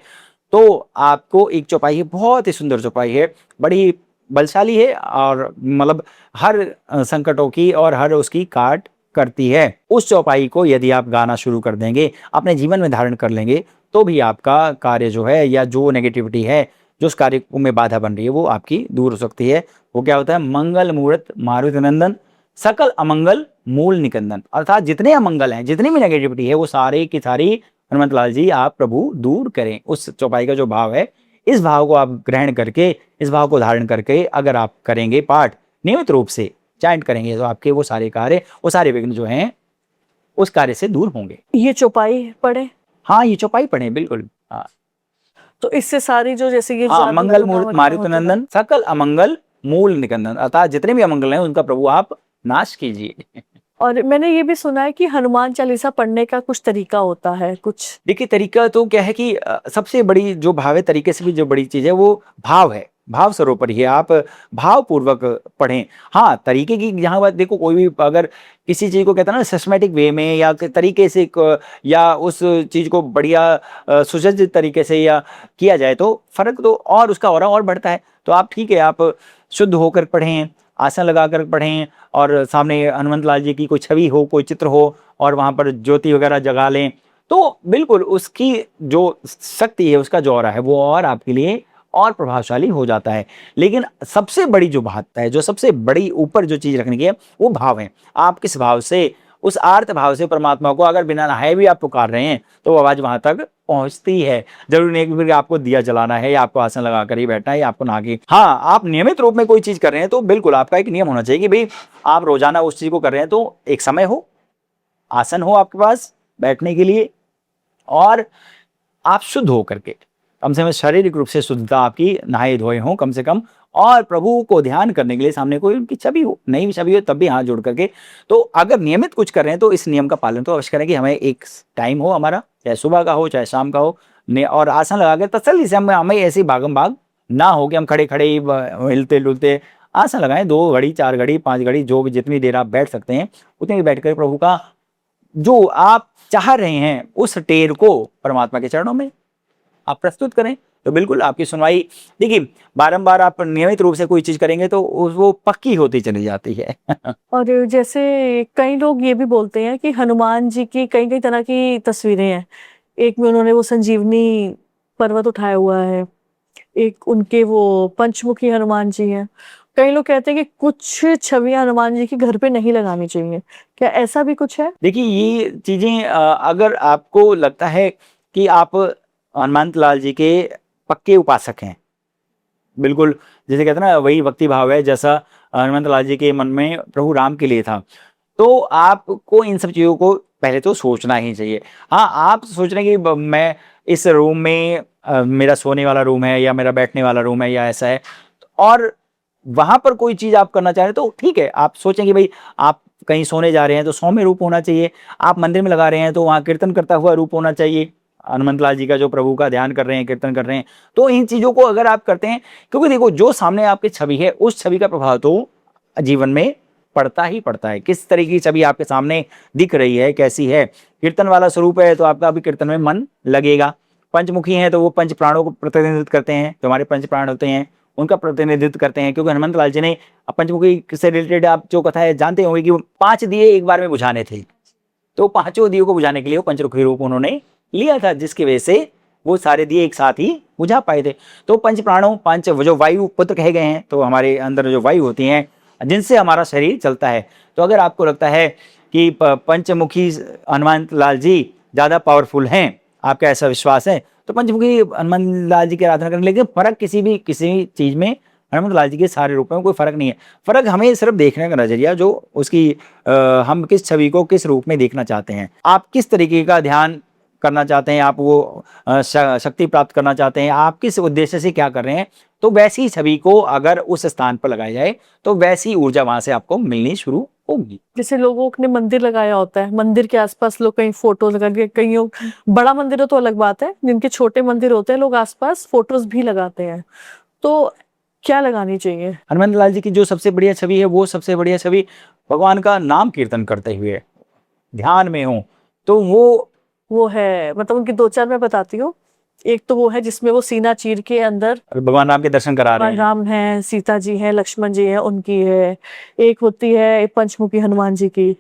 Speaker 2: तो आपको एक चौपाई है, बहुत ही सुंदर चौपाई है, बड़ी बलशाली है और मतलब हर संकटों की और हर उसकी काट करती है। उस चौपाई को यदि आप गाना शुरू कर देंगे, अपने जीवन में धारण कर लेंगे, तो भी आपका कार्य जो है या जो नेगेटिविटी है, जो उस कार्य में बाधा बन रही है, वो आपकी दूर हो सकती है। वो क्या होता है? मंगल मूर्त मारुति नंदन, सकल अमंगल मूल निकंदन, अर्थात जितने अमंगल हैं, जितनी भी नेगेटिविटी है, वो सारे की सारी हनुमत लाल जी आप प्रभु दूर करें। उस चौपाई का जो भाव है, इस भाव को आप ग्रहण करके, इस भाव को धारण करके अगर आप करेंगे पाठ नियमित रूप से, चैंट करेंगे, तो आपके वो सारे कार्य, वो सारे विघ्न जो हैं उस कार्य से दूर होंगे।
Speaker 1: ये चौपाई पढ़े?
Speaker 2: हाँ, ये चौपाई पढ़ें बिल्कुल। हाँ,
Speaker 1: तो इससे सारी जो जैसे ये
Speaker 2: हाँ,
Speaker 1: जादू
Speaker 2: मंगल
Speaker 1: टोना
Speaker 2: मूर्त
Speaker 1: वगैरह
Speaker 2: मारुति
Speaker 1: होता है,
Speaker 2: नंदन, सकल अमंगल मूल निकंदन, अर्थात जितने भी अमंगल हैं उनका प्रभु आप नाश कीजिए।
Speaker 1: और मैंने ये भी सुना है कि हनुमान चालीसा पढ़ने का कुछ तरीका होता है कुछ?
Speaker 2: देखिए तरीका तो क्या है कि सबसे बड़ी जो भाव है, तरीके से भी जो बड़ी चीज है वो भाव है, भाव सर्वोपरि है। आप भाव पूर्वक पढ़ें। हाँ, तरीके की जहाँ बात, देखो कोई भी अगर किसी चीज को कहता है ना सिस्टमेटिक वे में या तरीके से या उस चीज को बढ़िया सुसज्जित तरीके से या किया जाए तो फर्क तो और उसका और बढ़ता है। तो आप ठीक है, आप शुद्ध होकर पढ़ें, आसन लगाकर पढ़ें, और सामने हनुमंत लाल जी की कोई छवि हो, कोई चित्र हो, और वहां पर ज्योति वगैरह जगा लें, तो बिल्कुल उसकी जो शक्ति है, उसका जो ऑरा है, वो और आपके लिए और प्रभावशाली हो जाता है। लेकिन सबसे बड़ी जो बात है, जो सबसे बड़ी ऊपर जो चीज रखने की है, वो भाव है। आप किस भाव से, उस आर्त भाव से परमात्मा को अगर बिना नहाए भी आप पुकार रहे हैं, तो वो आवाज वहां तक पहुंचती है। जरूरी नहीं कि आपको दिया जलाना है या आपको आसन लगाकर ही बैठना है या आपको नहा के, हाँ, आप नियमित रूप में कोई चीज कर रहे हैं तो बिल्कुल आपका एक नियम होना चाहिए कि भाई आप रोजाना उस चीज को कर रहे हैं, तो एक समय हो, आसन हो आपके पास बैठने के लिए, और आप शुद्ध हो करके, कम से कम शारीरिक रूप से शुद्धता आपकी, नहाए धोए हों कम से कम, और प्रभु को ध्यान करने के लिए सामने कोई उनकी छवि हो, नई भी छवि हो तब भी हाथ जोड़ करके। तो अगर नियमित कुछ कर रहे हैं तो इस नियम का पालन तो अवश्य करें कि हमें एक टाइम हो हमारा, चाहे सुबह का हो चाहे शाम का हो, और आसन लगा के तसल्ली से हमें ऐसी भागम भाग ना हो कि हम खड़े खड़े ही हिलते डुलते। आसन लगाएं, 2 घड़ी 4 घड़ी 5 घड़ी, जो भी जितनी देर आप बैठ सकते हैं उतनी देर बैठ कर प्रभु का जो आप चाह रहे हैं उस टेर को परमात्मा के चरणों में आप प्रस्तुत करें तो बिल्कुल आपकी सुनवाई, देखिए बारंबार आप नियमित रूप से कोई चीज करेंगे तो वो पक्की होती चली जाती है।
Speaker 1: और जैसे कई लोग ये भी बोलते हैं कि हनुमान जी की कई कई तरह की तस्वीरें हैं। एक में उन्होंने वो संजीवनी पर्वत उठाया हुआ है, एक उनके वो पंचमुखी हनुमान जी हैं। कई लोग कहते हैं कि कुछ छवियां हनुमान जी की घर पे नहीं लगानी चाहिए, क्या ऐसा भी कुछ है?
Speaker 2: देखिए ये चीजें अगर आपको लगता है कि आप हनुमंत लाल जी के पक्के उपासक हैं, बिल्कुल जैसे कहते हैं ना वही भक्ति भाव है जैसा हनुमंत लाल जी के मन में प्रभु राम के लिए था, तो आपको इन सब चीज़ों को पहले तो सोचना ही चाहिए। हाँ, आप सोच रहे हैं कि मैं इस रूम में मेरा सोने वाला रूम है या मेरा बैठने वाला रूम है या ऐसा है, और वहां पर कोई चीज आप करना चाह रहे हैं तो ठीक है, आप सोचें कि भाई आप कहीं सोने जा रहे हैं तो सौम्य रूप होना चाहिए, आप मंदिर में लगा रहे हैं तो वहाँ कीर्तन करता हुआ रूप होना चाहिए, हनुमंत लाल जी का जो प्रभु का ध्यान कर रहे हैं, कीर्तन कर रहे हैं, तो इन चीजों को अगर आप करते हैं, क्योंकि देखो जो सामने आपकी छवि है उस छवि का प्रभाव तो जीवन में पड़ता ही पड़ता है। किस तरह की छवि आपके सामने दिख रही है, कैसी है, कीर्तन वाला स्वरूप है तो आपका भी कीर्तन में मन लगेगा, पंचमुखी है तो वो पंच प्राणों को प्रतिनिधित्व करते हैं, जो हमारे पंच प्राण होते हैं उनका प्रतिनिधित्व करते हैं, क्योंकि हनुमंत लाल जी ने पंचमुखी से रिलेटेड आप जो कथा है जानते होंगे कि वो 5 दिए एक बार में बुझाने थे, तो 5 दियों को बुझाने के लिए वो पंचमुखी रूप उन्होंने लिया था, जिसकी वजह से वो सारे दिए एक साथ ही बुझा पाए थे। तो पंच प्राणों, पंच जो वायु पुत्र कहे गए हैं, तो हमारे अंदर जो वायु होती हैं जिनसे हमारा शरीर चलता है, तो अगर आपको लगता है कि पंचमुखी हनुमान लाल जी ज़्यादा पावरफुल हैं, आपका ऐसा विश्वास है, तो पंचमुखी हनुमान लाल जी की आराधना करें। लेकिन फर्क किसी चीज़ में हनुमान लाल जी के सारे रूपों में कोई फर्क नहीं है। फर्क हमें सिर्फ देखने का नजरिया, जो उसकी हम किस छवि को किस रूप में देखना चाहते हैं, आप किस तरीके का ध्यान करना चाहते हैं, आप वो शक्ति प्राप्त करना चाहते हैं, आप किस उद्देश्य से क्या कर रहे हैं, तो वैसी छवि को अगर उस स्थान पर लगाया जाए तो वैसी ऊर्जा वहां से आपको मिलनी शुरू होगी।
Speaker 1: जैसे लोगों ने मंदिर लगाया होता है, मंदिर के आसपास लोग कहीं फोटोज लगा के, कहीं बड़ा मंदिर हो तो अलग बात है, जिनके छोटे मंदिर होते हैं लोग आसपास फोटोज भी लगाते हैं, तो क्या लगानी चाहिए?
Speaker 2: हनुमान लाल जी की जो सबसे बढ़िया छवि है, वो सबसे बढ़िया छवि भगवान का नाम कीर्तन करते हुए ध्यान में हो, तो
Speaker 1: वो है, मतलब उनकी 2-4 मैं बताती हूँ। एक तो वो है जिसमें वो सीना चीर के अंदर
Speaker 2: भगवान राम के दर्शन करा रहे
Speaker 1: भगवान
Speaker 2: हैं।
Speaker 1: राम है, सीता जी है, लक्ष्मण जी है, उनकी है। एक होती है पंचमुखी हनुमान जी की,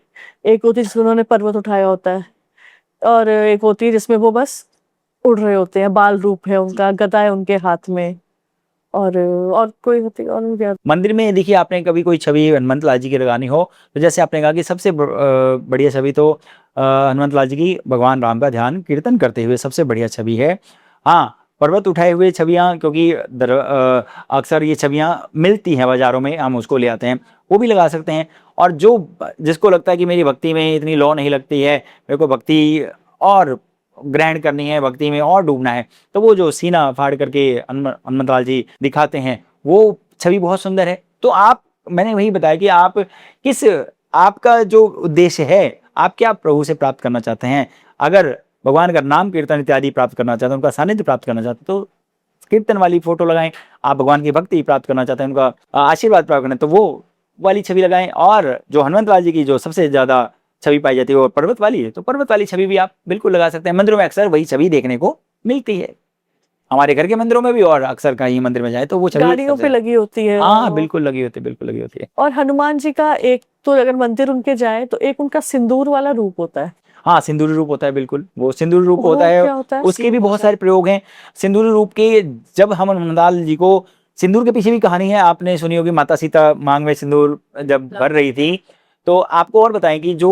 Speaker 1: एक होती है जिसमें उन्होंने पर्वत उठाया होता है, और एक होती है जिसमें वो बस उड़ रहे होते हैं, बाल रूप है उनका, गदा है उनके हाथ में, और कोई होती है और मुझे याद।
Speaker 2: मंदिर में देखिए, आपने कभी कोई छवि हनुमंत लाल जी की लगानी हो, तो जैसे आपने कहा कि सबसे बढ़िया छवि तो हनुमंत लाल जी की भगवान राम का ध्यान कीर्तन करते हुए सबसे बढ़िया छवि है। हाँ, पर्वत उठाए हुए छवियाँ, क्योंकि अक्सर ये छवियाँ मिलती हैं बाजारों में, हम उसको ले आते हैं, वो भी लगा सकते हैं। और जिसको लगता है कि मेरी भक्ति में इतनी लौ नहीं लगती है, मेरे को भक्ति और ग्रहण करनी है, भक्ति में और डूबना है, तो वो जो सीना फाड़ करके हनुमंत लाल जी दिखाते हैं, वो छवि बहुत सुंदर है। तो मैंने वही बताया कि आपका जो उद्देश्य है, आप क्या प्रभु से प्राप्त करना चाहते हैं। अगर भगवान का नाम कीर्तन इत्यादि प्राप्त करना चाहते हैं, उनका सानिध्य प्राप्त करना चाहते हैं, तो कीर्तन वाली फोटो लगाएं। आप भगवान की भक्ति प्राप्त करना चाहते हैं, उनका आशीर्वाद प्राप्त करना है, तो वो वाली छवि लगाएं। और जो हनुमंत लाल जी की जो सबसे ज्यादा छवि पाई जाती है वो पर्वत वाली है, तो पर्वत वाली छवि भी आप बिल्कुल लगा सकते हैं। मंदिरों में अक्सर वही छवि देखने को मिलती है, हमारे घर के मंदिरों में भी, और अक्सर कहीं मंदिर में जाए तो वो छवि
Speaker 1: गाड़ियों पे लगी होती है।
Speaker 2: हाँ, बिल्कुल लगी होती है, बिल्कुल लगी होती है।
Speaker 1: और हनुमान जी का एक तो अगर मंदिर उनके जाए तो एक उनका सिंदूर वाला रूप होता है।
Speaker 2: हाँ, सिंदूरी रूप होता है, बिल्कुल वो सिंदूरी रूप
Speaker 1: वो
Speaker 2: होता है।
Speaker 1: क्या होता है?
Speaker 2: उसके भी बहुत सारे प्रयोग हैं सिंदूरी रूप के। जब हम हनुमान लाल जी को, सिंदूर के पीछे भी कहानी है, आपने सुनी होगी, माता सीता मांग में सिंदूर जब भर रही थी, तो आपको और बताएं कि जो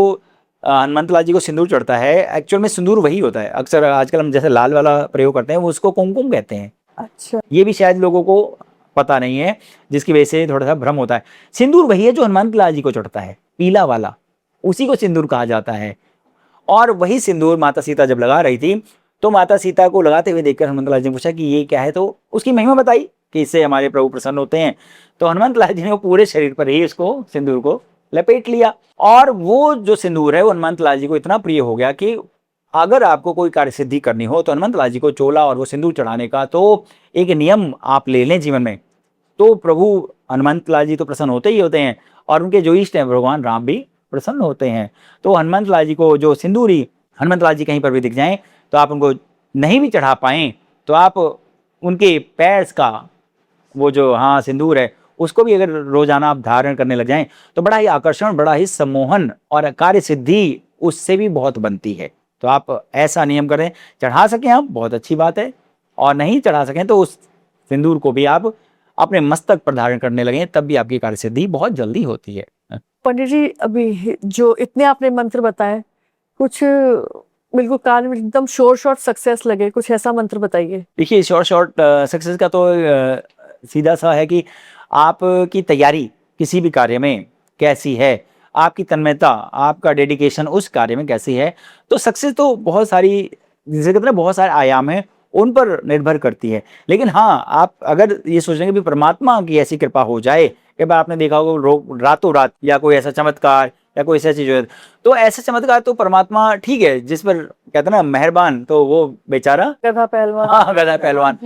Speaker 2: हनुमंत लाल जी को सिंदूर चढ़ता है, एक्चुअल में सिंदूर वही होता है। अक्सर आजकल हम जैसे लाल वाला प्रयोग करते हैं, वो उसको कुमकुम कहते हैं।
Speaker 1: अच्छा,
Speaker 2: ये भी शायद लोगों को पता नहीं है, जिसकी वजह से थोड़ा सा भ्रम होता है। सिंदूर वही है जो हनुमंत लाल जी को चढ़ता है, पीला वाला, उसी को सिंदूर कहा जाता है। और वही सिंदूर माता सीता जब लगा रही थी, तो माता सीता को लगाते हुए देखकर हनुमंत लाल जी ने पूछा कि ये क्या है, तो उसकी महिमा बताई कि इससे हमारे प्रभु प्रसन्न होते हैं। तो हनुमंत लाल जी ने वो पूरे शरीर पर ही इसको सिंदूर को लपेट लिया, और वो जो सिंदूर है वो हनुमंत लाल जी को इतना प्रिय हो गया कि अगर आपको कोई कार्य सिद्धि करनी हो तो हनुमंत लाल जी को चोला और वो सिंदूर चढ़ाने का तो एक नियम आप ले लें जीवन में, तो प्रभु हनुमंत लाल जी तो प्रसन्न होते ही होते हैं, और उनके जो इष्ट हैं भगवान राम भी प्रसन्न होते हैं। तो हनुमंत लाल जी को जो सिंदूरी हनुमंत लाल जी कहीं पर भी दिख जाएं, तो आप उनको नहीं भी चढ़ा पाएं तो आप उनके पैर का वो जो हाँ सिंदूर है उसको भी अगर रोजाना आप धारण करने लग जाएं तो बड़ा ही आकर्षण, बड़ा ही सम्मोहन और कार्य सिद्धि उससे भी बहुत बनती है। तो आप ऐसा नियम करें, चढ़ा सकें आप बहुत अच्छी बात है, और नहीं चढ़ा सकें तो उस सिंदूर को भी आप अपने मस्तक पर धारण करने लगें, तब भी आपकी कार्य सिद्धि बहुत जल्दी होती है।
Speaker 1: पंडित जी, अभी जो इतने आपने मंत्र बताए, कुछ बिल्कुल कान में एकदम शॉर्ट सक्सेस लगे, कुछ ऐसा मंत्र बताइए।
Speaker 2: देखिए शॉर्ट सक्सेस का तो सीधा सा है कि आपकी तैयारी किसी भी कार्य में कैसी है, आपकी तन्मयता, आपका डेडिकेशन उस कार्य में कैसी है, तो सक्सेस तो बहुत सारी, जिसे कहते हैं बहुत सारे आयाम हैं, उन पर निर्भर करती है। लेकिन हाँ, आप अगर ये सोच रहे हैं कि परमात्मा की ऐसी कृपा हो जाए, कई बार आपने देखा होगा रातों रात या कोई ऐसा चमत्कार या कोई ऐसा चीज हो, तो ऐसा चमत्कार तो परमात्मा ठीक है, जिस पर कहते हैं ना मेहरबान, तो वो बेचारा
Speaker 1: गधा पहलवान।
Speaker 2: हाँ गधा पहलवान।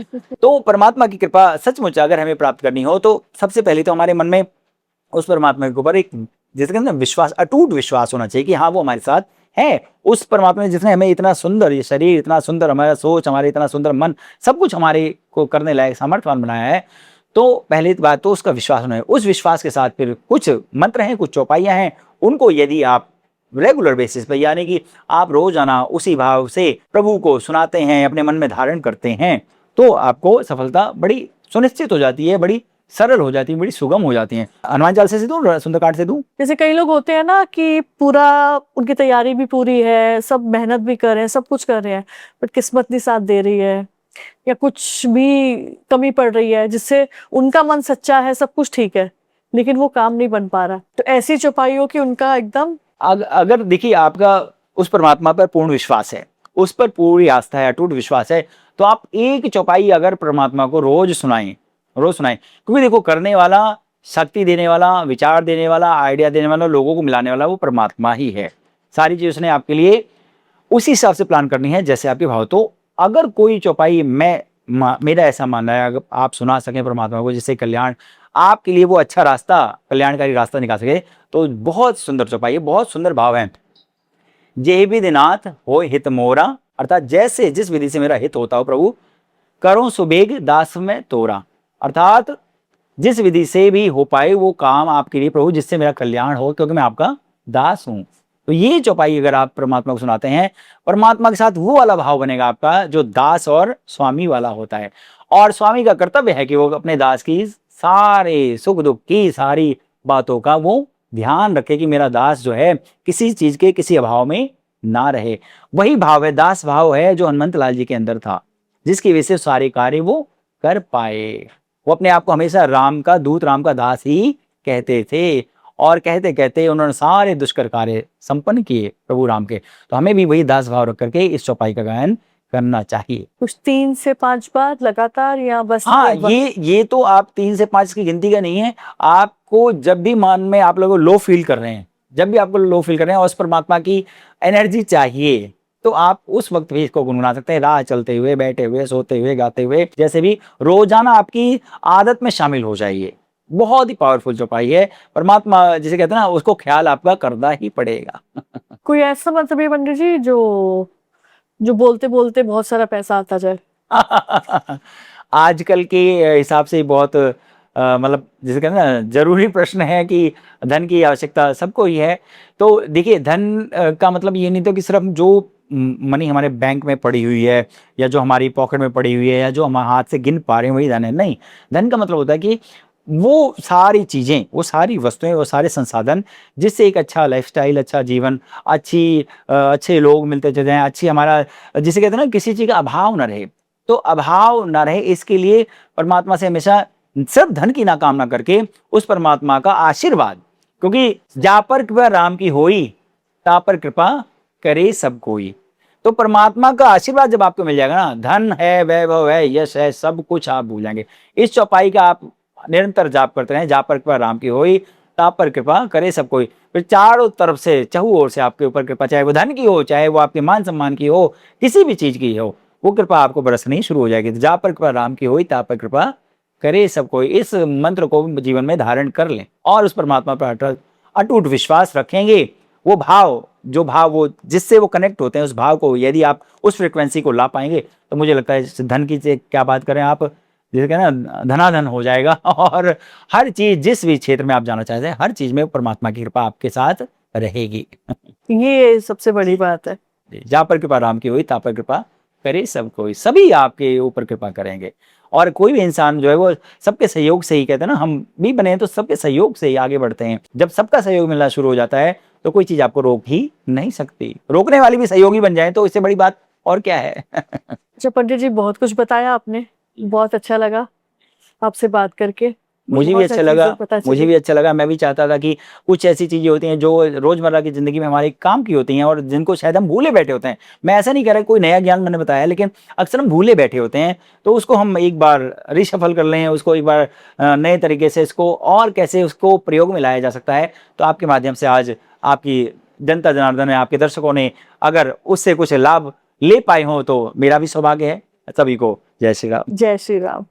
Speaker 2: तो परमात्मा की कृपा सचमुच अगर हमें प्राप्त करनी हो तो सबसे पहले तो हमारे मन में उस परमात्मा के ऊपर एक, जिसे कहते हैं ना विश्वास, अटूट विश्वास होना चाहिए कि हाँ वो हमारे साथ है। उस परमात्मा ने जिसने हमें इतना सुंदर ये शरीर, इतना सुंदर हमारा सोच, हमारे इतना सुंदर मन, सब कुछ हमारे को करने लायक सामर्थ्यवान बनाया है, तो पहली बात तो उसका विश्वास होना है। उस विश्वास के साथ फिर कुछ मंत्र हैं, कुछ चौपाइयां हैं, उनको यदि आप रेगुलर बेसिस पे, यानी कि आप रोजाना उसी भाव से प्रभु को सुनाते हैं, अपने मन में धारण करते हैं, तो आपको सफलता बड़ी सुनिश्चित हो जाती है, बड़ी सरल हो जाती है, बड़ी सुगम हो जाती है। हनुमान चालीसा से दूं, सुंदरकांड से दूं?
Speaker 1: जैसे कई लोग होते हैं ना कि पूरा उनकी तैयारी भी पूरी है, सब मेहनत भी कर रहे हैं, सब कुछ कर रहे हैं, बट किस्मत नहीं साथ दे रही है या कुछ भी कमी पड़ रही है, जिससे उनका मन सच्चा है, सब कुछ ठीक है, लेकिन वो काम नहीं बन पा रहा। तो ऐसी चौपाई हो कि उनका एकदम
Speaker 2: अगर देखिए आपका उस परमात्मा पर पूर्ण विश्वास है, उस पर पूरी आस्था है, अटूट विश्वास है, तो आप एक चौपाई अगर परमात्मा को रोज सुनाएं, रोज सुनाएं, क्योंकि देखो करने वाला, शक्ति देने वाला, विचार देने वाला, आइडिया देने वाला, लोगों को मिलाने वाला वो परमात्मा ही है। सारी चीज उसने आपके लिए उसी हिसाब से प्लान करनी है जैसे आपके भाव। तो अगर कोई चौपाई मेरा ऐसा मानना है, अगर आप सुना सकें परमात्मा को, जिससे कल्याण आपके लिए वो अच्छा रास्ता, कल्याणकारी रास्ता निकाल सके, तो बहुत सुंदर चौपाई है, बहुत सुंदर भाव है। जे विधिनाथ हो हित मोरा, अर्थात जैसे जिस विधि से मेरा हित होता हो प्रभु, करो सुबेग दास में तोरा, अर्थात जिस विधि से भी हो पाए वो काम आपके लिए प्रभु, जिससे मेरा कल्याण हो, क्योंकि मैं आपका दास हूं। तो ये चौपाई अगर आप परमात्मा को सुनाते हैं, परमात्मा के साथ वो वाला भाव बनेगा आपका जो दास और स्वामी वाला होता है। और स्वामी का कर्तव्य है कि वो अपने दास की सारे सुख दुख की सारी बातों का वो ध्यान रखे कि मेरा दास जो है किसी चीज के किसी अभाव में ना रहे। वही भाव है, दास भाव है, जो हनुमंत लाल जी के अंदर था, जिसकी वजह से सारे कार्य वो कर पाए। वो अपने आप को हमेशा राम का दूत, राम का दास ही कहते थे, और कहते कहते उन्होंने सारे दुष्कर कार्य संपन्न किए प्रभु राम के। तो हमें भी वही दास भाव रख करके इस चौपाई का गायन करना चाहिए।
Speaker 1: कुछ 3 से 5 बार लगातार या बस
Speaker 2: हाँ, ये तो आप 3 से 5 की गिनती का नहीं है। आपको जब भी मन में आप लोग लो फील कर रहे हैं, जब भी आपको लो फील कर रहे हैं और उस परमात्मा की एनर्जी चाहिए, तो आप उस वक्त भी इसको गुनगुना सकते हैं, राह चलते हुए, बैठे हुए, सोते हुए, गाते हुए, जैसे भी रोजाना आपकी आदत में शामिल हो जाइए। बहुत ही पावरफुल चौपाई है। परमात्मा जिसे कहते हैं ना, उसको ख्याल आपका करना ही पड़ेगा।
Speaker 1: कोई ऐसा मतलब है पंडित जी जो बोलते बोलते बहुत सारा पैसा आता जाए?
Speaker 2: आजकल के हिसाब से बहुत मतलब जिसे कहते हैं ना, जरूरी प्रश्न है कि धन की आवश्यकता सबको ही है। तो देखिए धन का मतलब ये नहीं तो कि सिर्फ जो मनी हमारे बैंक में पड़ी हुई है या जो हमारी पॉकेट में पड़ी हुई है या जो हम हाथ से गिन पा रहे हैं वही धन है। नहीं, धन का मतलब होता है कि वो सारी चीजें, वो सारी वस्तुएं, वो सारे संसाधन जिससे एक अच्छा लाइफस्टाइल, अच्छा जीवन, अच्छे लोग मिलते चले जाएं, अच्छी हमारा जिसे कहते हैं ना किसी चीज का अभाव न रहे। तो अभाव न रहे इसके लिए परमात्मा से हमेशा सिर्फ धन की ना कामना करके उस परमात्मा का आशीर्वाद, क्योंकि जा पर कृपा राम की होई, ता पर कृपा करे सब कोई। तो परमात्मा का आशीर्वाद जब आपको मिल जाएगा ना, धन है, वैभव है, यश है, सब कुछ आप भूल जाएंगे। इस चौपाई का आप निरंतर जाप करते रहें, जा पर कृपा राम की होई, ता पर कृपा करे सब कोई। फिर चारों तरफ से, चहु ओर से आपके ऊपर कृपा, चाहे वो धन की हो, चाहे वो आपके मान सम्मान की हो, किसी भी चीज की हो, वो कृपा आपको बरसनी शुरू हो जाएगी। जा पर कृपा राम की होई, ता पर कृपा करे सब कोई। इस मंत्र को जीवन में धारण कर लें और उस परमात्मा पर अटूट विश्वास रखेंगे, वो भाव जो भाव वो जिससे वो कनेक्ट होते हैं, उस भाव को यदि आप उस फ्रिक्वेंसी को ला पाएंगे तो मुझे लगता है धन की से क्या बात करें आप, जैसे कहना धनाधन हो जाएगा और हर चीज जिस भी क्षेत्र में आप जाना चाहते हैं हर चीज में परमात्मा की कृपा आपके साथ रहेगी।
Speaker 1: ये सबसे बड़ी बात है।
Speaker 2: जहाँ पर कृपा राम की हुई ता पर कृपा करे सब कोई, सभी आपके ऊपर कृपा करेंगे। और कोई भी इंसान जो है वो सबके सहयोग से ही, कहते हैं ना हम भी बने हैं तो सबके सहयोग से ही आगे बढ़ते हैं। जब सबका सहयोग मिलना शुरू हो जाता है तो कोई चीज आपको रोक ही नहीं सकती, रोकने वाली भी सहयोगी बन जाए तो इससे बड़ी बात और क्या है।
Speaker 1: अच्छा पंडित जी, बहुत कुछ बताया आपने, बहुत अच्छा लगा आपसे बात करके।
Speaker 2: मुझे भी
Speaker 1: बहुत
Speaker 2: अच्छा
Speaker 1: सारी
Speaker 2: लगा,
Speaker 1: चीजें पता
Speaker 2: मुझे
Speaker 1: चली।
Speaker 2: भी अच्छा लगा। मैं भी चाहता था कि कुछ ऐसी चीजें होती हैं जो रोजमर्रा की जिंदगी में हमारे काम की होती हैं और जिनको शायद हम भूले बैठे होते हैं। मैं ऐसा नहीं कह रहा कोई नया ज्ञान मैंने बताया, लेकिन अक्सर हम भूले बैठे होते हैं, तो उसको हम एक बार रिशफल कर लें, उसको एक बार नए तरीके से इसको और कैसे उसको प्रयोग में लाया जा सकता है। तो आपके माध्यम से आज आपकी जनता जनार्दन ने, आपके दर्शकों ने अगर उससे कुछ लाभ ले पाए हों तो मेरा भी सौभाग्य है। सभी को जय श्री राम।
Speaker 1: जय श्री राम।